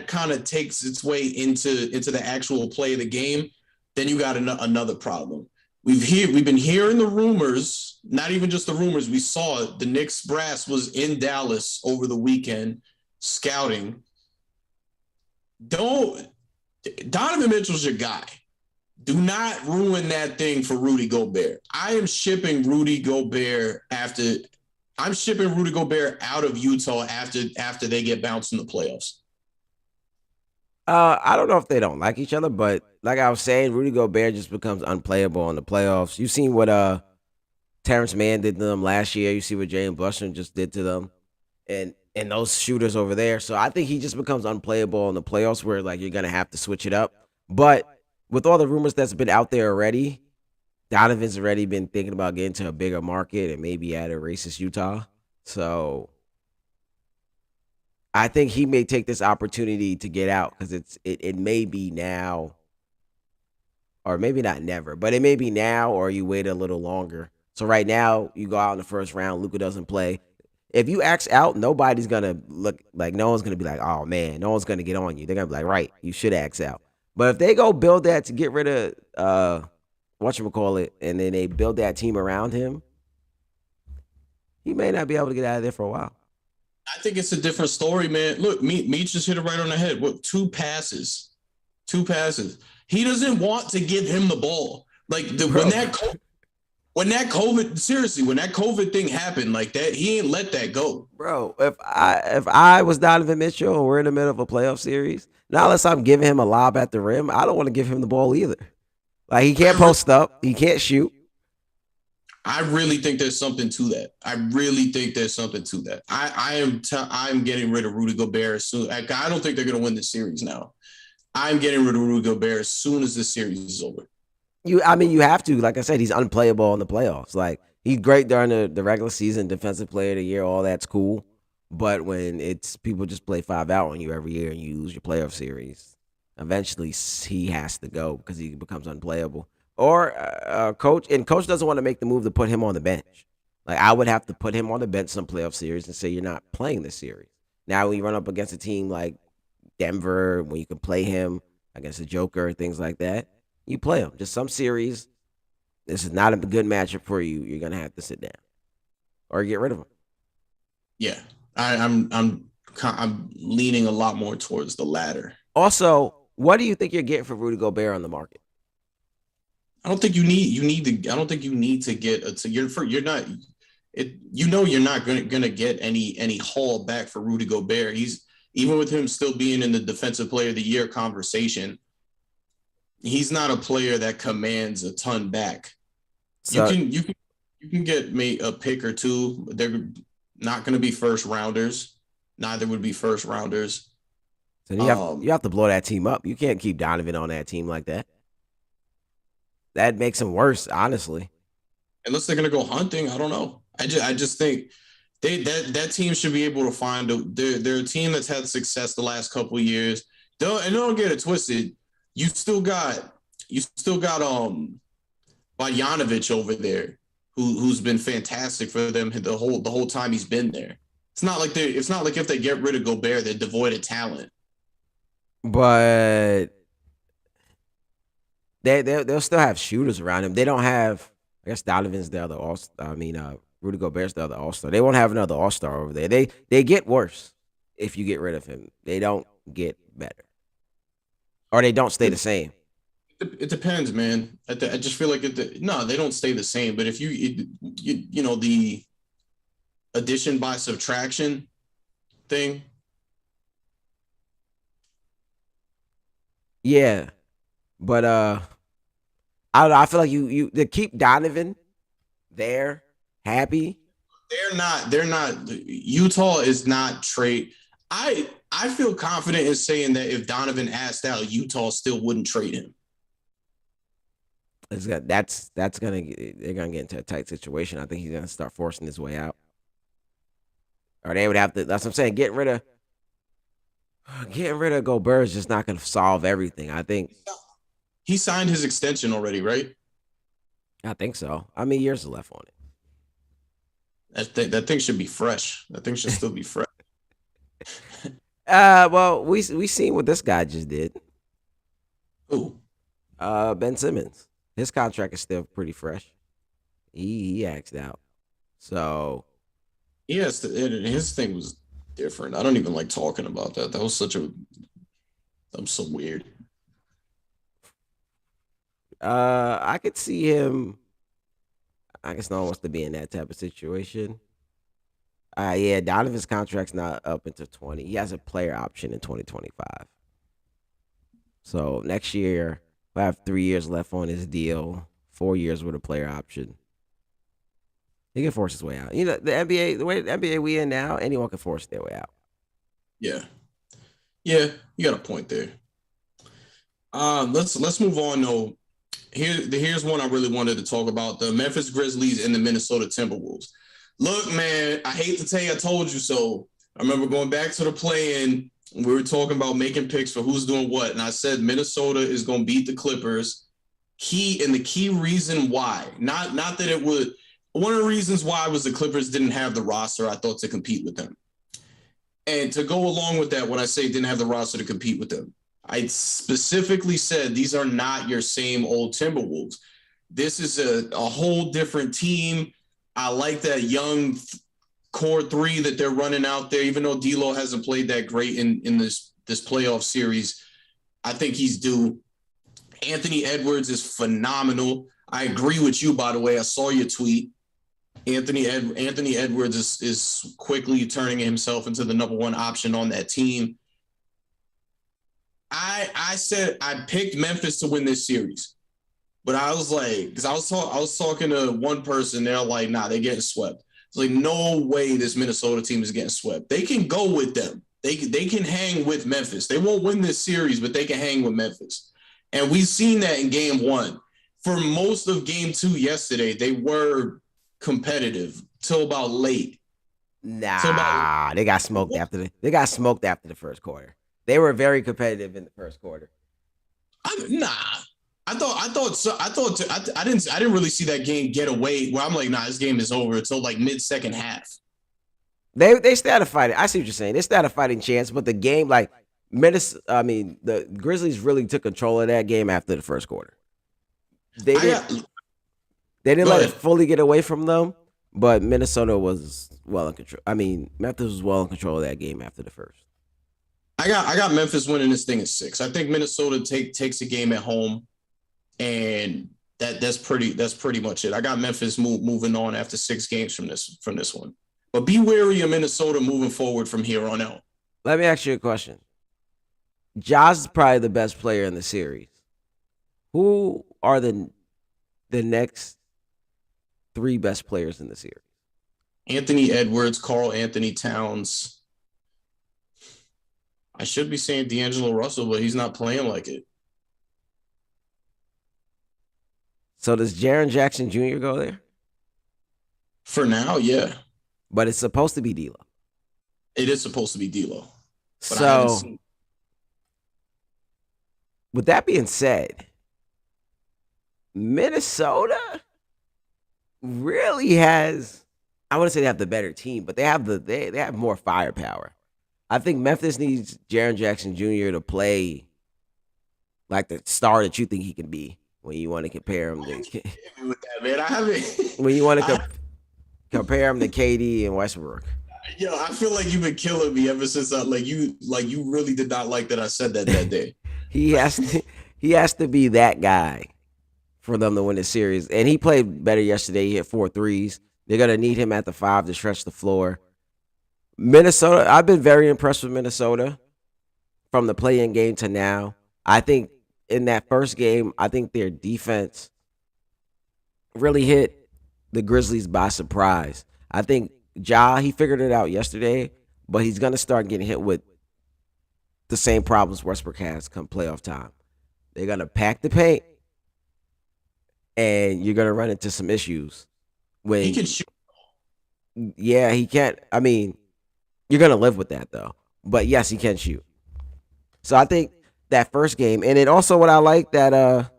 kind of takes its way into the actual play of the game, then you got another problem. We've been hearing the rumors, not even just the rumors. We saw it. The Knicks brass was in Dallas over the weekend scouting. Don't Donovan Mitchell's your guy. Do not ruin that thing for Rudy Gobert. I'm shipping Rudy Gobert out of Utah after they get bounced in the playoffs. I don't know if they don't like each other, but like I was saying, Rudy Gobert just becomes unplayable in the playoffs. You've seen what Terrence Mann did to them last year. You see what Jalen Brunson just did to them, and those shooters over there. So I think he just becomes unplayable in the playoffs, where like you're gonna have to switch it up. But with all the rumors that's been out there already, Donovan's already been thinking about getting to a bigger market and maybe at a racist Utah. So I think he may take this opportunity to get out because it may be now, or maybe not never, but it may be now, or you wait a little longer. So right now, you go out in the first round, Luka doesn't play. If you axe out, nobody's gonna look like, no one's gonna be like, oh man, no one's gonna get on you. They're gonna be like, right, you should axe out. But if they go build that to get rid of whatchamacallit, and then they build that team around him, he may not be able to get out of there for a while. I think it's a different story, man. Look, Meach just hit it right on the head. What, 2 passes? 2 passes. He doesn't want to give him the ball. Like when that COVID thing happened, like that, he ain't let that go. Bro, if I was Donovan Mitchell and we're in the middle of a playoff series, not unless I'm giving him a lob at the rim, I don't want to give him the ball either. Like he can't post up, he can't shoot. I really think there's something to that. I'm getting rid of Rudy Gobert soon. I don't think they're going to win this series now. I'm getting rid of Rudy Gobert as soon as the series is over. You have to. Like I said, he's unplayable in the playoffs. Like he's great during the regular season, defensive player of the year, all that's cool. But when it's people just play 5 out on you every year and you lose your playoff series, eventually he has to go because he becomes unplayable. Or coach doesn't want to make the move to put him on the bench. Like I would have to put him on the bench some playoff series and say you're not playing this series. Now when you run up against a team like Denver, when you can play him against a Joker, things like that, you play him. Just some series, this is not a good matchup for you. You're gonna have to sit down or get rid of him. Yeah, I'm leaning a lot more towards the latter. Also, what do you think you're getting for Rudy Gobert on the market? I don't think you need to. I don't think you need to get you're not. You're not gonna get any haul back for Rudy Gobert. He's, even with him still being in the Defensive Player of the Year conversation, he's not a player that commands a ton back. So You can get me a pick or two. They're not going to be first rounders. Neither would be first rounders. So you Um, have to blow that team up. You can't keep Donovan on that team like that. That makes him worse, honestly. unless they're gonna go hunting, I don't know. I just think that team should be able to find they're a team that's had success the last couple of years. Don't get it twisted. You still got Bojanovic over there who's been fantastic for them the whole time he's been there. It's not like if they get rid of Gobert, they're devoid of talent. But they'll still have shooters around him. They don't have. I guess Donovan's the other all. I mean, Rudy Gobert's the other All Star. They won't have another All Star over there. They get worse if you get rid of him. They don't get better, or they don't stay the It, same. it depends, man. I just feel like no, they don't stay the same. But if you know the addition by subtraction thing, Yeah, but I don't know. I feel like you to keep Donovan there happy. they're not. Utah is not trade. I feel confident in saying that if Donovan asked out, Utah still wouldn't trade him. That's gonna they're gonna get into a tight situation. I think he's gonna start forcing his way out, or they would have to. That's what I'm saying. Getting rid of Gobert is just not gonna solve everything. He signed his extension already, right? I think so. How many years are left on That thing should be fresh. That thing should still be fresh. it? Well, we seen what this guy just did. Ooh, Ben Simmons, his contract is still pretty fresh. He axed out. So yes, his thing was different. I don't even like talking about that. I'm so weird. I could see him. I guess no one wants to be in that type of situation. Yeah, Donovan's contract's not up until 20. He has a player option in 2025. So next year, we'll have 3 years left on his deal, 4 years with a player option. He can force his way out. You know, the NBA, the way the NBA we in now, anyone can force their way out. Yeah, yeah, you got a point there. Let's move on though. Here's one I really wanted to talk about: the Memphis Grizzlies and the Minnesota Timberwolves. Look, man, I hate to tell you I told you so. I remember going back to the play-in. We were talking about making picks for who's doing what, and I said Minnesota is going to beat the Clippers. The key reason why, not that it would. One of the reasons why was the Clippers didn't have the roster I thought to compete with them. And to go along with that, when I say didn't have the roster to compete with them, I specifically said these are not your same old Timberwolves. This is a whole different team. I like that young core three that they're running out there, even though D'Lo hasn't played that great in this playoff series. I think he's due. Anthony Edwards is phenomenal. I agree with you, by the way. I saw your tweet. Anthony Edwards is quickly turning himself into the number one option on that team. I said I picked Memphis to win this series, but I was like, because I was talking to one person, they're like, nah, they're getting swept. It's like, no way this Minnesota team is getting swept. They can go with them. They can hang with Memphis. They won't win this series, but they can hang with Memphis. And we've seen that in game one. For most of game two yesterday, they were competitive till about late. Nah, they got smoked after the first quarter. They were very competitive in the first quarter. Nah. I didn't really see that game get away where I'm like, nah, this game is over until like mid second half. They started fighting. I see what you're saying. They started fighting chance, but the game, like the Grizzlies really took control of that game after the first quarter. They I didn't got they didn't Go let it ahead. fully get away from them, but Minnesota was well in control. I mean, Memphis was well in control of that game after the first. I got Memphis winning this thing in six. I think Minnesota takes a game at home, and that's pretty much it. I got Memphis moving on after 6 games from this one. But be wary of Minnesota moving forward from here on out. Let me ask you a question. Josh is probably the best player in the series. Who are the next three best players in the series? Anthony Edwards, Carl Anthony Towns. I should be saying D'Angelo Russell, but he's not playing like it. So does Jaren Jackson Jr. go there? For now, yeah. But it's supposed to be D'Lo. It is supposed to be D'Lo, but I haven't So seen. with that being said, Minnesota really has, I wouldn't say they have the better team, but they have more firepower. I think Memphis needs Jaren Jackson Jr. to play like the star that you think he can be when you want to compare him to With that, man, I haven't. when you want to I, compare him to KD and Westbrook. I feel like you've been killing me ever since you really did not like that I said that day. he has to, he has to be that guy for them to win the series. And he played better yesterday. He hit 4 threes. They're gonna need him at the 5 to stretch the floor. Minnesota, I've been very impressed with Minnesota from the play-in game to now. I think in that first game, I think their defense really hit the Grizzlies by surprise. I think he figured it out yesterday, but he's gonna start getting hit with the same problems Westbrook has come playoff time. They're gonna pack the paint, and you're gonna run into some issues. He When can shoot. yeah, he can't. I mean, you're gonna live with that though. But yes, he can shoot. So I think that first game, and then also what I like that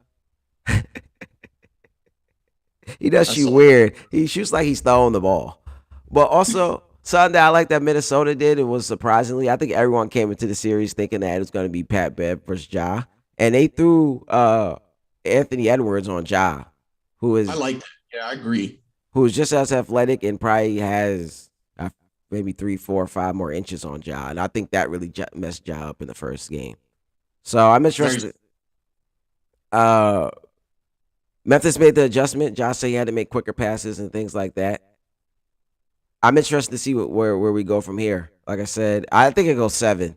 he does I shoot saw. weird. He shoots like he's throwing the ball. But also something that I like that Minnesota did, it was surprisingly, I think everyone came into the series thinking that it was gonna be Pat Bev versus Ja. And they threw Anthony Edwards on Ja, who I is like that. Yeah, I agree. who's just as athletic and probably has maybe 3, 4, 5 more inches on Ja. And I think that really messed Ja up in the first game. So I'm Very. interested. Uh, Memphis made the adjustment. Josh said he had to make quicker passes and things like that. I'm interested to see where we go from here. Like I said, I think it goes 7.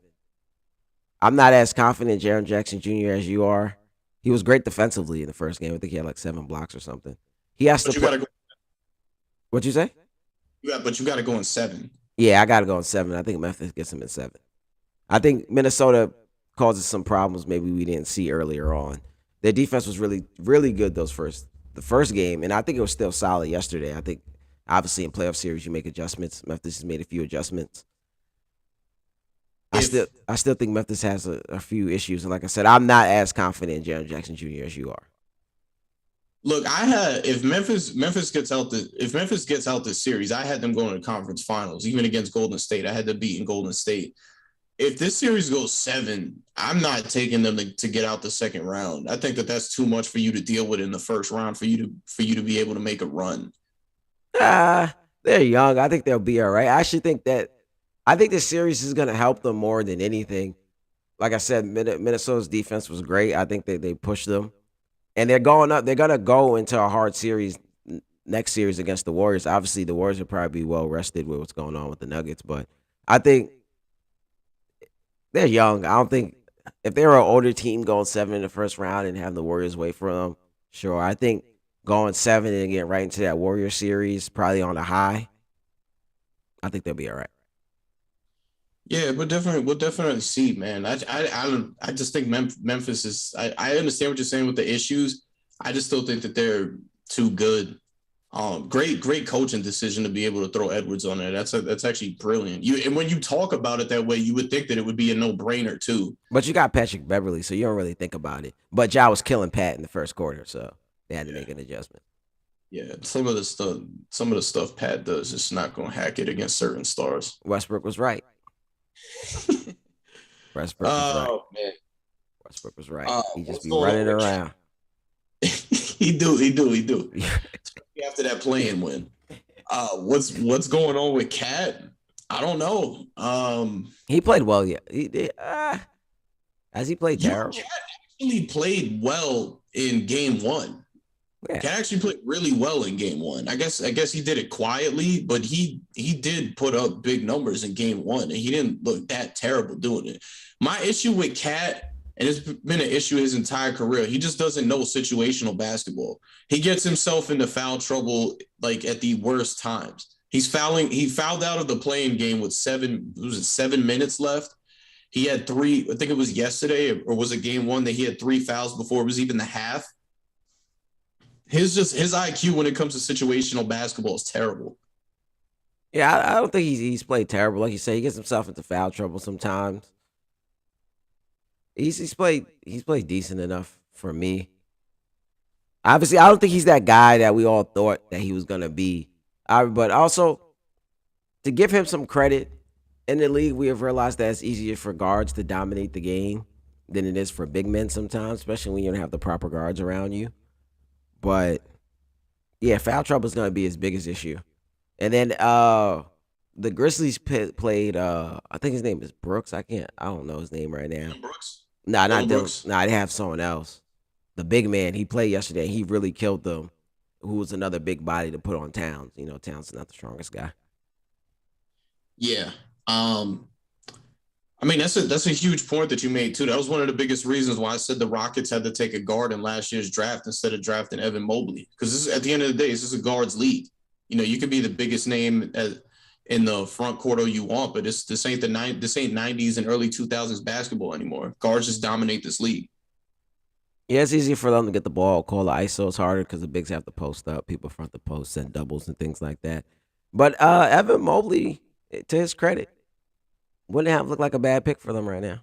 I'm not as confident in Jaren Jackson Jr. as you are. He was great defensively in the first game. I think he had like 7 blocks or something. He has to But you play. gotta go. What'd you say? But you gotta go in 7. Yeah, I got to go in 7. I think Memphis gets him in 7. I think Minnesota causes some problems maybe we didn't see earlier on. Their defense was really, really good the first game, and I think it was still solid yesterday. I think obviously in playoff series you make adjustments. Memphis has made a few adjustments. If I still think Memphis has a few issues, and like I said, I'm not as confident in Jaren Jackson Jr. as you are. Look, I had if Memphis gets out this series, I had them going to the conference finals, even against Golden State. I had them beating Golden State. If this series goes 7, I'm not taking them to get out the second round. I think that's too much for you to deal with in the first round for you to be able to make a run. They're young. I think they'll be all right. I think this series is going to help them more than anything. Like I said, Minnesota's defense was great. I think they pushed them. And they're going up. They're gonna go into a hard series next series against the Warriors. Obviously, the Warriors will probably be well rested with what's going on with the Nuggets, but I think they're young. I don't think if they were an older team going 7 in the first round and have the Warriors wait for them, sure. I think going 7 and getting right into that Warrior series, probably on a high. I think they'll be all right. Yeah, we'll definitely see, man. I just think Memphis is. I understand what you're saying with the issues. I just still think that they're too good. Great coaching decision to be able to throw Edwards on there. That's actually brilliant. And when you talk about it that way, you would think that it would be a no brainer too. But you got Patrick Beverly, so you don't really think about it. But Ja was killing Pat in the first quarter, so they had to make an adjustment. Yeah, some of the stuff Pat does is not going to hack it against certain stars. Westbrook was right. Westbrook was right. Oh man, Westbrook was right. He just what's be going running on with around. he do. Especially after that playing win. What's going on with Cat? I don't know. He played well, yeah. He did. Has he played terrible? Cat actually played well in game 1. Yeah. Cat actually played really well in game 1. I guess he did it quietly, but he did put up big numbers in game 1, and he didn't look that terrible doing it. My issue with Cat, and it's been an issue his entire career, he just doesn't know situational basketball. He gets himself into foul trouble like at the worst times. He fouled out of the playing game with 7 minutes left. He had three. I think it was yesterday, or was it game one that he had three fouls before it was even the half. His IQ when it comes to situational basketball is terrible. Yeah, I don't think he's played terrible. Like you say, he gets himself into foul trouble sometimes. He's played decent enough for me. Obviously, I don't think he's that guy that we all thought that he was gonna be. But also to give him some credit in the league, we have realized that it's easier for guards to dominate the game than it is for big men sometimes, especially when you don't have the proper guards around you. But yeah, foul trouble is gonna be his biggest issue. And then the Grizzlies played I think his name is Brooks. I don't know his name right now. Dylan Brooks, Nah, not Dylan Dylan. Brooks. Nah, they have someone else. The big man, he played yesterday. He really killed them. Who was another big body to put on Towns? Towns is not the strongest guy. Yeah. Um, I mean, that's a huge point that you made too. That was one of the biggest reasons why I said the Rockets had to take a guard in last year's draft instead of drafting Evan Mobley. Because at the end of the day, this is a guards league. You can be the biggest name in the front court all you want, but this ain't this ain't 90s and early 2000s basketball anymore. Guards just dominate this league. Yeah, it's easier for them to get the ball. Call the ISO. It's harder because the bigs have to post up. People front the post, send doubles and things like that. But Evan Mobley, to his credit, wouldn't have looked like a bad pick for them right now.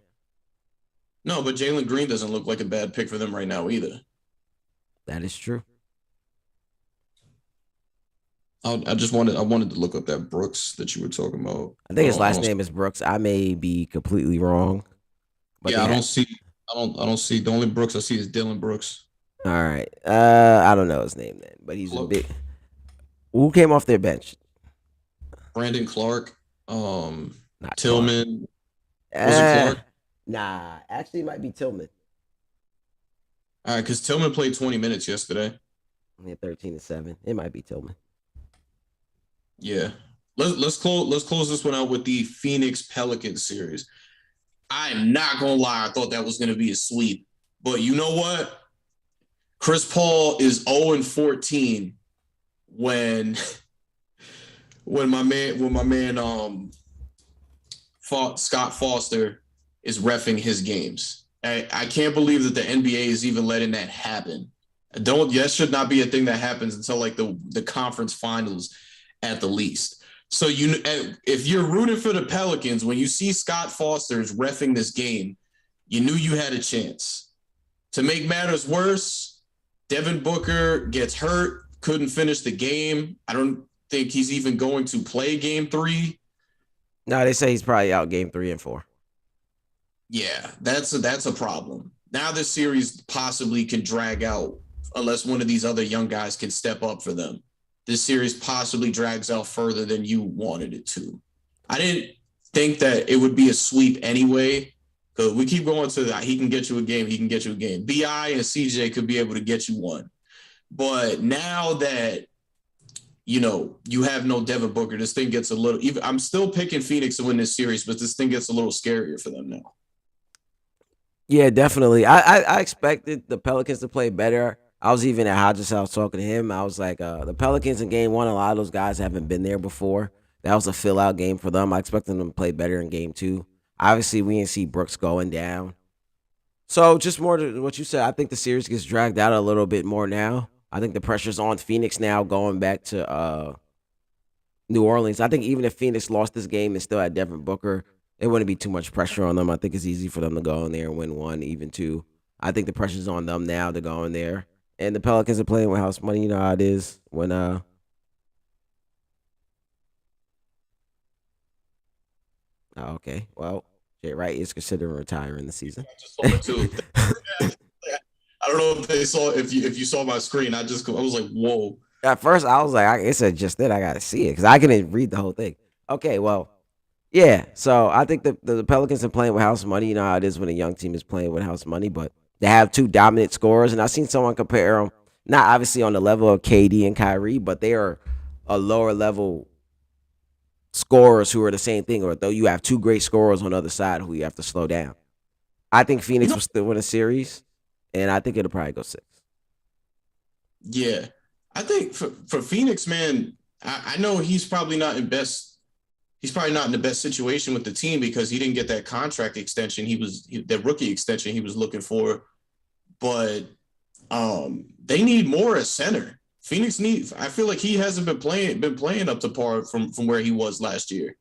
No, but Jalen Green doesn't look like a bad pick for them right now either. That is true. I wanted to look up that Brooks that you were talking about. I think his last name is Brooks. I may be completely wrong, but Yeah, I don't see the only Brooks I see is Dylan Brooks. all right. I don't know his name then, but he's a Look, big. Who came off their bench? Brandon Clark, Not Clark. Tillman. Was it Uh, Clark? nah, actually, it might be Tillman. All right, because Tillman played 20 minutes yesterday. Yeah, 13-7. It might be Tillman. Yeah. Let's close this one out with the Phoenix Pelicans series. I'm not gonna lie, I thought that was gonna be a sweep. But you know what? Chris Paul is 0-14 when when my man Scott Foster is reffing his games. I can't believe that the NBA is even letting that happen. That should not be a thing that happens until like the conference finals at the least. So if you're rooting for the Pelicans, when you see Scott Foster's reffing this game, you knew you had a chance. To make matters worse, Devin Booker gets hurt, couldn't finish the game. I don't think he's even going to play game 3. No, they say he's probably out game 3 and 4. Yeah, that's a problem. Now this series possibly can drag out unless one of these other young guys can step up for them. This series possibly drags out further than you wanted it to. I didn't think that it would be a sweep anyway, because we keep going to that. He can get you a game. He can get you a game. BI and CJ could be able to get you one. But now that, you have no Devin Booker, this thing gets a little – I'm still picking Phoenix to win this series, but this thing gets a little scarier for them now. Yeah, definitely. I expected the Pelicans to play better. I was even at Hodges' house talking to him. I was like, the Pelicans in game 1, a lot of those guys haven't been there before. That was a fill-out game for them. I expected them to play better in game 2. Obviously, we didn't see Brooks going down. So just more to what you said, I think the series gets dragged out a little bit more now. I think the pressure's on Phoenix now going back to New Orleans. I think even if Phoenix lost this game and still had Devin Booker, it wouldn't be too much pressure on them. I think it's easy for them to go in there and win 1, even 2. I think the pressure's on them now to go in there. And the Pelicans are playing with house money. You know how it is when okay. Well, Jay Wright is considering retiring the season. I just saw it too. I don't know if they saw if you saw my screen. I was like, whoa. At first, I was like, it said just that I got to see it because I couldn't read the whole thing. Okay, well, yeah. So I think the Pelicans are playing with house money. You know how it is when a young team is playing with house money, but they have 2 dominant scorers, and I've seen someone compare them, not obviously on the level of KD and Kyrie, but they are a lower level scorers who are the same thing, or though you have 2 great scorers on the other side who you have to slow down. I think Phoenix will still win a series, and I think it'll probably go 6. Yeah. I think for Phoenix, man, I know he's probably not in best he's probably not in the best situation with the team because he didn't get that contract extension. That rookie extension he was looking for. But they need more at center. Phoenix needs. I feel like he hasn't been playing up to par from where he was last year.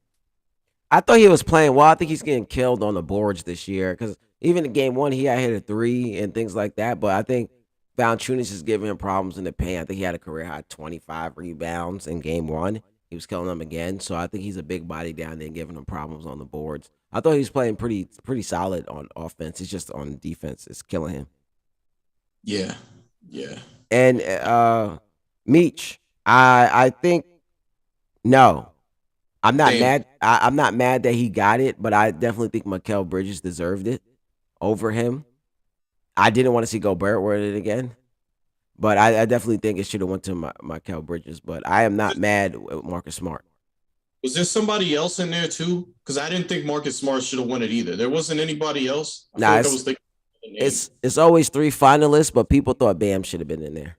I thought he was playing well. I think he's getting killed on the boards this year because even in game one, he had hit a three and things like that. But I think Valanciunas is giving him problems in the paint. I think he had a career high 25 rebounds in game one. He was killing them again. So I think he's a big body down there giving him problems on the boards. I thought he was playing pretty solid on offense. It's just on defense. It's killing him. Yeah, yeah. And Meech, I think no. I'm not Same. mad. I'm not mad that he got it, but I definitely think Mikal Bridges deserved it over him. I didn't want to see Gobert wear it again, but I definitely think it should have went to Mikal Bridges. But I am not mad with Marcus Smart. Was there somebody else in there too? Because I didn't think Marcus Smart should have won it either. There wasn't anybody else. I feel Nah, like I was thinking of the name. it's always three finalists, but people thought Bam should have been in there.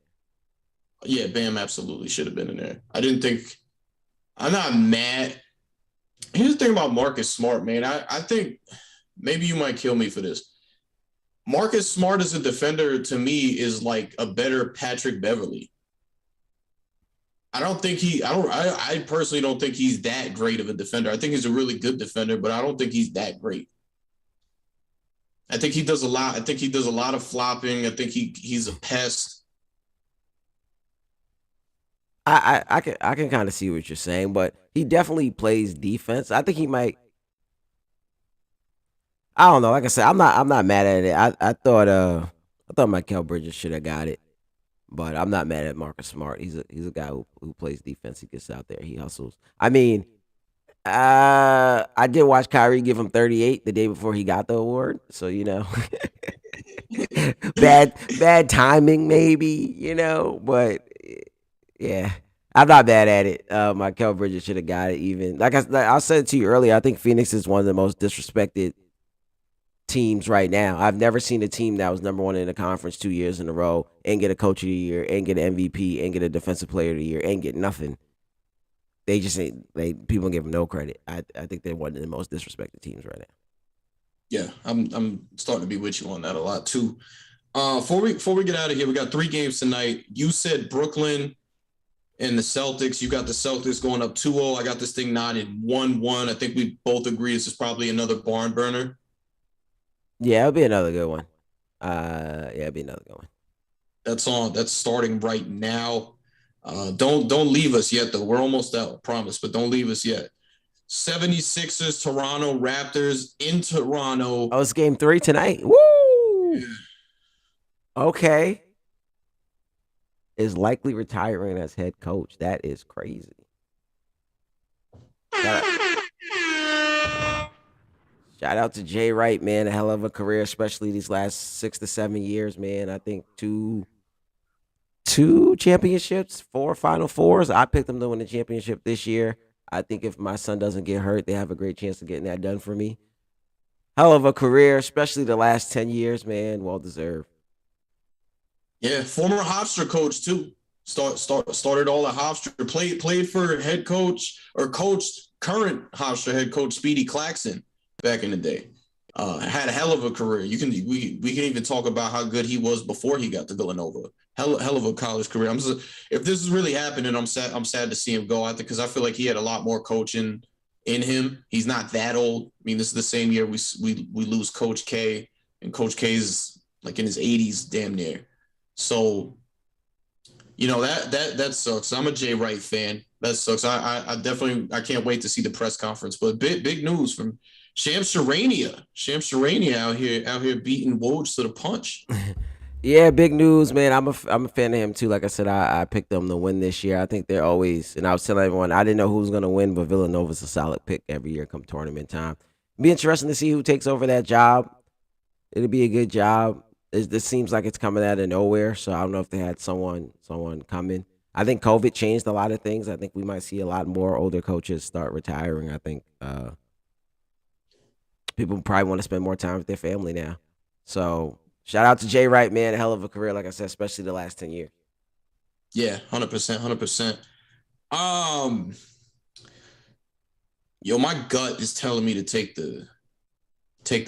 Yeah, Bam absolutely should have been in there. I didn't think. I'm not mad. Here's the thing about Marcus Smart, man. I think maybe you might kill me for this. Marcus Smart as a defender to me is like a better Patrick Beverly. I don't think he. I personally don't think he's that great of a defender. I think he's a really good defender, but I don't think he's that great. I think he does a lot. I think he does a lot of flopping. I think he's a pest. I can kind of see what you're saying, but he definitely plays defense. I think he might. I don't know. Like I said, I'm not mad at it. I thought Mikal Bridges should have got it. But I'm not mad at Marcus Smart. He's a guy who plays defense. He gets out there. He hustles. I mean, I did watch Kyrie give him 38 the day before he got the award. So bad timing maybe. But yeah, I'm not mad at it. Michael Bridges should have got it. Even like I said to you earlier, I think Phoenix is one of the most disrespected teams right now. I've never seen a team that was number one in the conference 2 years in a row and get a coach of the year and get an MVP and get a defensive player of the year and get nothing. They just ain't. People give them no credit. I think they're one of the most disrespected teams right now. Yeah, I'm starting to be with you on that a lot too. Before we get out of here, we got 3 games tonight. You said Brooklyn and the Celtics. You got the Celtics going up 2-0. I got this thing knotted 1-1. I think we both agree this is probably another barn burner. Yeah, it'll be another good one. Yeah, it'll be another good one. That's starting right now. Don't leave us yet, though. We're almost out, I promise, but don't leave us yet. 76ers, Toronto Raptors in Toronto. Oh, it's game 3 tonight. Woo! Okay. Is likely retiring as head coach. That is crazy. Shout out to Jay Wright, man. A hell of a career, especially these last 6 to 7 years, man. I think two championships, 4 Final 4s. I picked them to win the championship this year. I think if my son doesn't get hurt, they have a great chance of getting that done for me. Hell of a career, especially the last 10 years, man. Well deserved. Yeah, former Hofstra coach too. Started all at Hofstra. Played for head coach or coached current Hofstra head coach Speedy Claxton back in the day. Had a hell of a career. We can even talk about how good he was before he got to Villanova. Hell of a college career. If this is really happening, I'm sad to see him go. Because I feel like he had a lot more coaching in him. He's not that old. I mean, this is the same year we lose Coach K, and Coach K is like in his 80s, damn near. So, that sucks. I'm a Jay Wright fan. That sucks. I definitely can't wait to see the press conference. But big news from Shams Charania out here beating Woj to the punch. Yeah, big news, man. I'm a fan of him too. Like I said, I picked them to win this year. I think they're always, and I was telling everyone I didn't know who was gonna win, but Villanova's a solid pick every year come tournament time. Be interesting to see who takes over that job. It'll be a good job. This seems like it's coming out of nowhere, so I don't know if they had someone coming. I think COVID changed a lot of things. I think we might see a lot more older coaches start retiring. I think people probably want to spend more time with their family now. So shout out to Jay Wright, man. A hell of a career, like I said, especially the last 10 years. Yeah, 100%, 100%. Yo, my gut is telling me to take the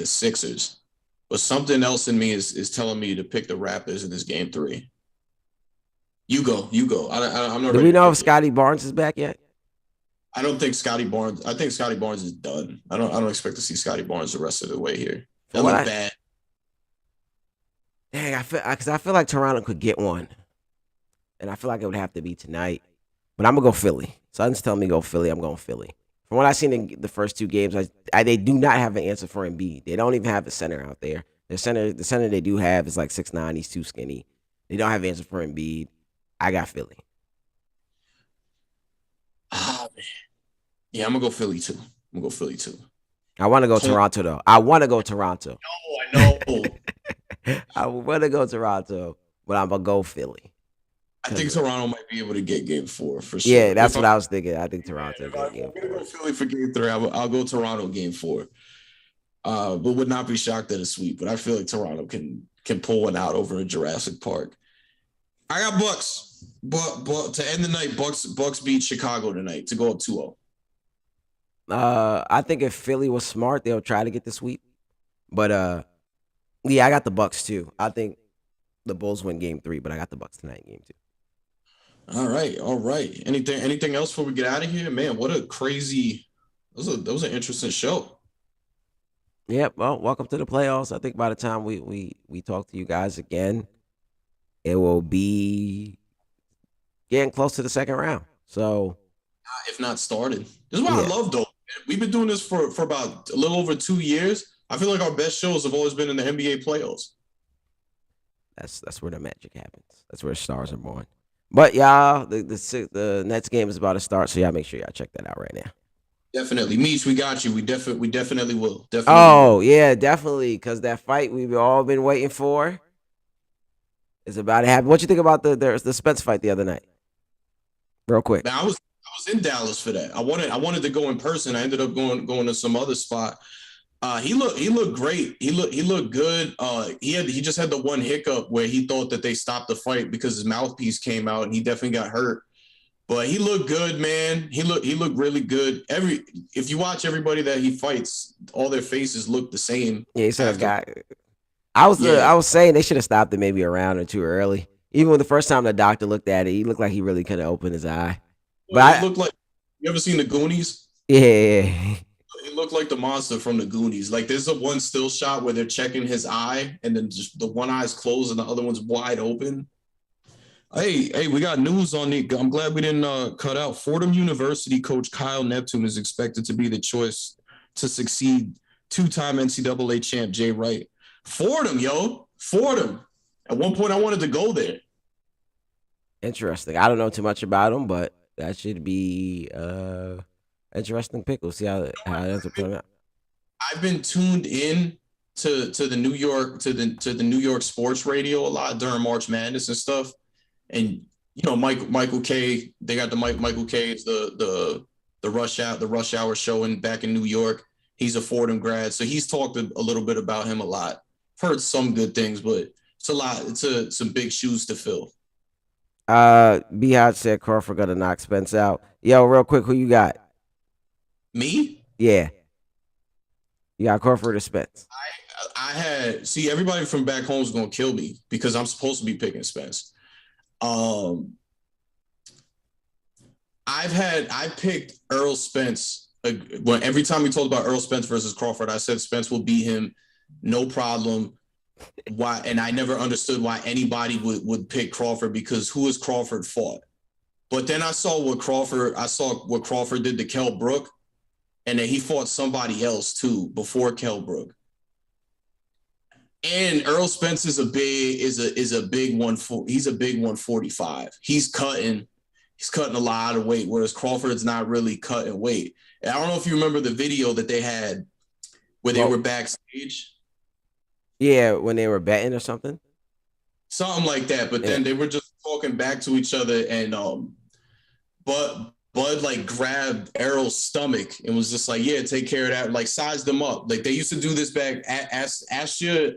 Sixers, but something else in me is telling me to pick the Raptors in this game 3. You go, you go. I'm not Do ready we to know if pick it. Scotty Barnes is back yet? I don't think Scotty Barnes. I think Scotty Barnes is done. I don't expect to see Scotty Barnes the rest of the way here. For That what looked bad. because I feel like Toronto could get one, and I feel like it would have to be tonight. But I'm gonna go Philly. Sutton's telling me go Philly. I'm going Philly. From what I've seen in the first 2 games, they do not have an answer for Embiid. They don't even have a center out there. The center they do have is like 6'9". He's too skinny. They don't have an answer for Embiid. I got Philly. Ah, man. Yeah, I'm gonna go Philly too. I'm gonna go Philly too. I want to go Toronto though. I want to go Toronto. No, I know. I want to go Toronto, but I'm gonna go Philly. I think Toronto might be able to get game 4 for sure. Yeah, that's what I was thinking. I think Toronto. I'm gonna go Philly for game 3. I'll go Toronto game 4. But would not be shocked at a sweep. But I feel like Toronto can pull one out over in Jurassic Park. I got Bucks, but to end the night, Bucks beat Chicago tonight to go up 2-0. I think if Philly was smart, they'll try to get the sweep. But yeah, I got the Bucks too. I think the Bulls win game 3, but I got the Bucks tonight in game 2. All right. Anything else before we get out of here? Man, what a crazy that was an interesting show. Yep. Well, welcome to the playoffs. I think by the time we talk to you guys again, it will be getting close to the second round. So, if not started, this is what I love though. We've been doing this for about a little over 2 years. I feel like our best shows have always been in the NBA playoffs. That's where the magic happens. That's where stars are born. But y'all, the Nets game is about to start, so y'all make sure y'all check that out right now. Definitely, Meech, we got you. We definitely will. Yeah, definitely, because that fight we've all been waiting for is about to happen. What you think about the Spence fight the other night? Real quick. Man, I was in Dallas for that. I wanted to go in person. I ended up going to some other spot. He looked great. He looked good. He just had the one hiccup where he thought that they stopped the fight because his mouthpiece came out and he definitely got hurt. But he looked good, man. He looked really good. If you watch everybody that he fights, all their faces look the same. Yeah, he said guy. I was saying they should have stopped it maybe a round or two early. Even when the first time the doctor looked at it, he looked like he really couldn't open his eye. But it looked like, you ever seen the Goonies? Yeah. It looked like the monster from the Goonies. Like there's a one still shot where they're checking his eye and then just the one eye's closed and the other one's wide open. Hey, we got news on it. I'm glad we didn't cut out. Fordham University coach Kyle Neptune is expected to be the choice to succeed two-time NCAA champ Jay Wright. Fordham. At one point, I wanted to go there. Interesting. I don't know too much about him, but that should be interesting pick. We'll see how it ends up turning out. I've been tuned in to the New York sports radio a lot during March Madness and stuff. And you know, Michael K. They got the Michael K. It's the rush hour show back in New York. He's a Fordham grad, so he's talked a little bit about him a lot. Heard some good things, but it's a lot. It's some big shoes to fill. Behat said Crawford gonna knock Spence out. Yo, real quick, who you got? Me? Yeah. You got Crawford or Spence? I had everybody from back home is gonna kill me because I'm supposed to be picking Spence. I picked Earl Spence. Every time we talked about Earl Spence versus Crawford, I said Spence will beat him, no problem. Why? And I never understood why anybody would pick Crawford because who has Crawford fought? But then I saw what Crawford did to Kell Brook, and then he fought somebody else too before Kell Brook. And Earl Spence is a big 145. He's cutting a lot of weight, whereas Crawford's not really cutting weight. And I don't know if you remember the video that they had where they were backstage. Yeah, when they were betting or something. Something like that. But then they were just talking back to each other, and Bud like grabbed Errol's stomach and was just like, "Yeah, take care of that." Like sized them up. Like they used to do this back. Ask your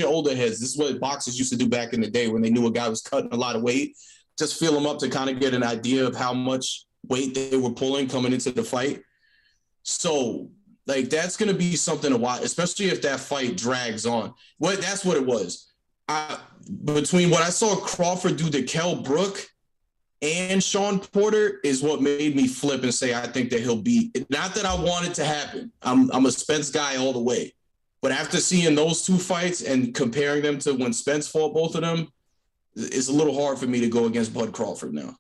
older heads. This is what boxers used to do back in the day when they knew a guy was cutting a lot of weight. Just feel them up to kind of get an idea of how much weight they were pulling coming into the fight. So like that's gonna be something to watch, especially if that fight drags on. That's what it was. Between what I saw Crawford do to Kell Brook and Sean Porter is what made me flip and say I think that he'll beat. Not that I want it to happen. I'm a Spence guy all the way. But after seeing those two fights and comparing them to when Spence fought both of them, it's a little hard for me to go against Bud Crawford now.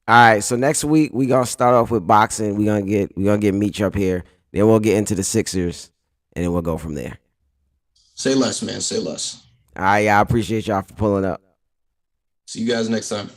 All right, so next week we gonna start off with boxing. We gonna get Meech up here. Then we'll get into the Sixers, and then we'll go from there. Say less, man. Say less. All right, yeah, I appreciate y'all for pulling up. See you guys next time.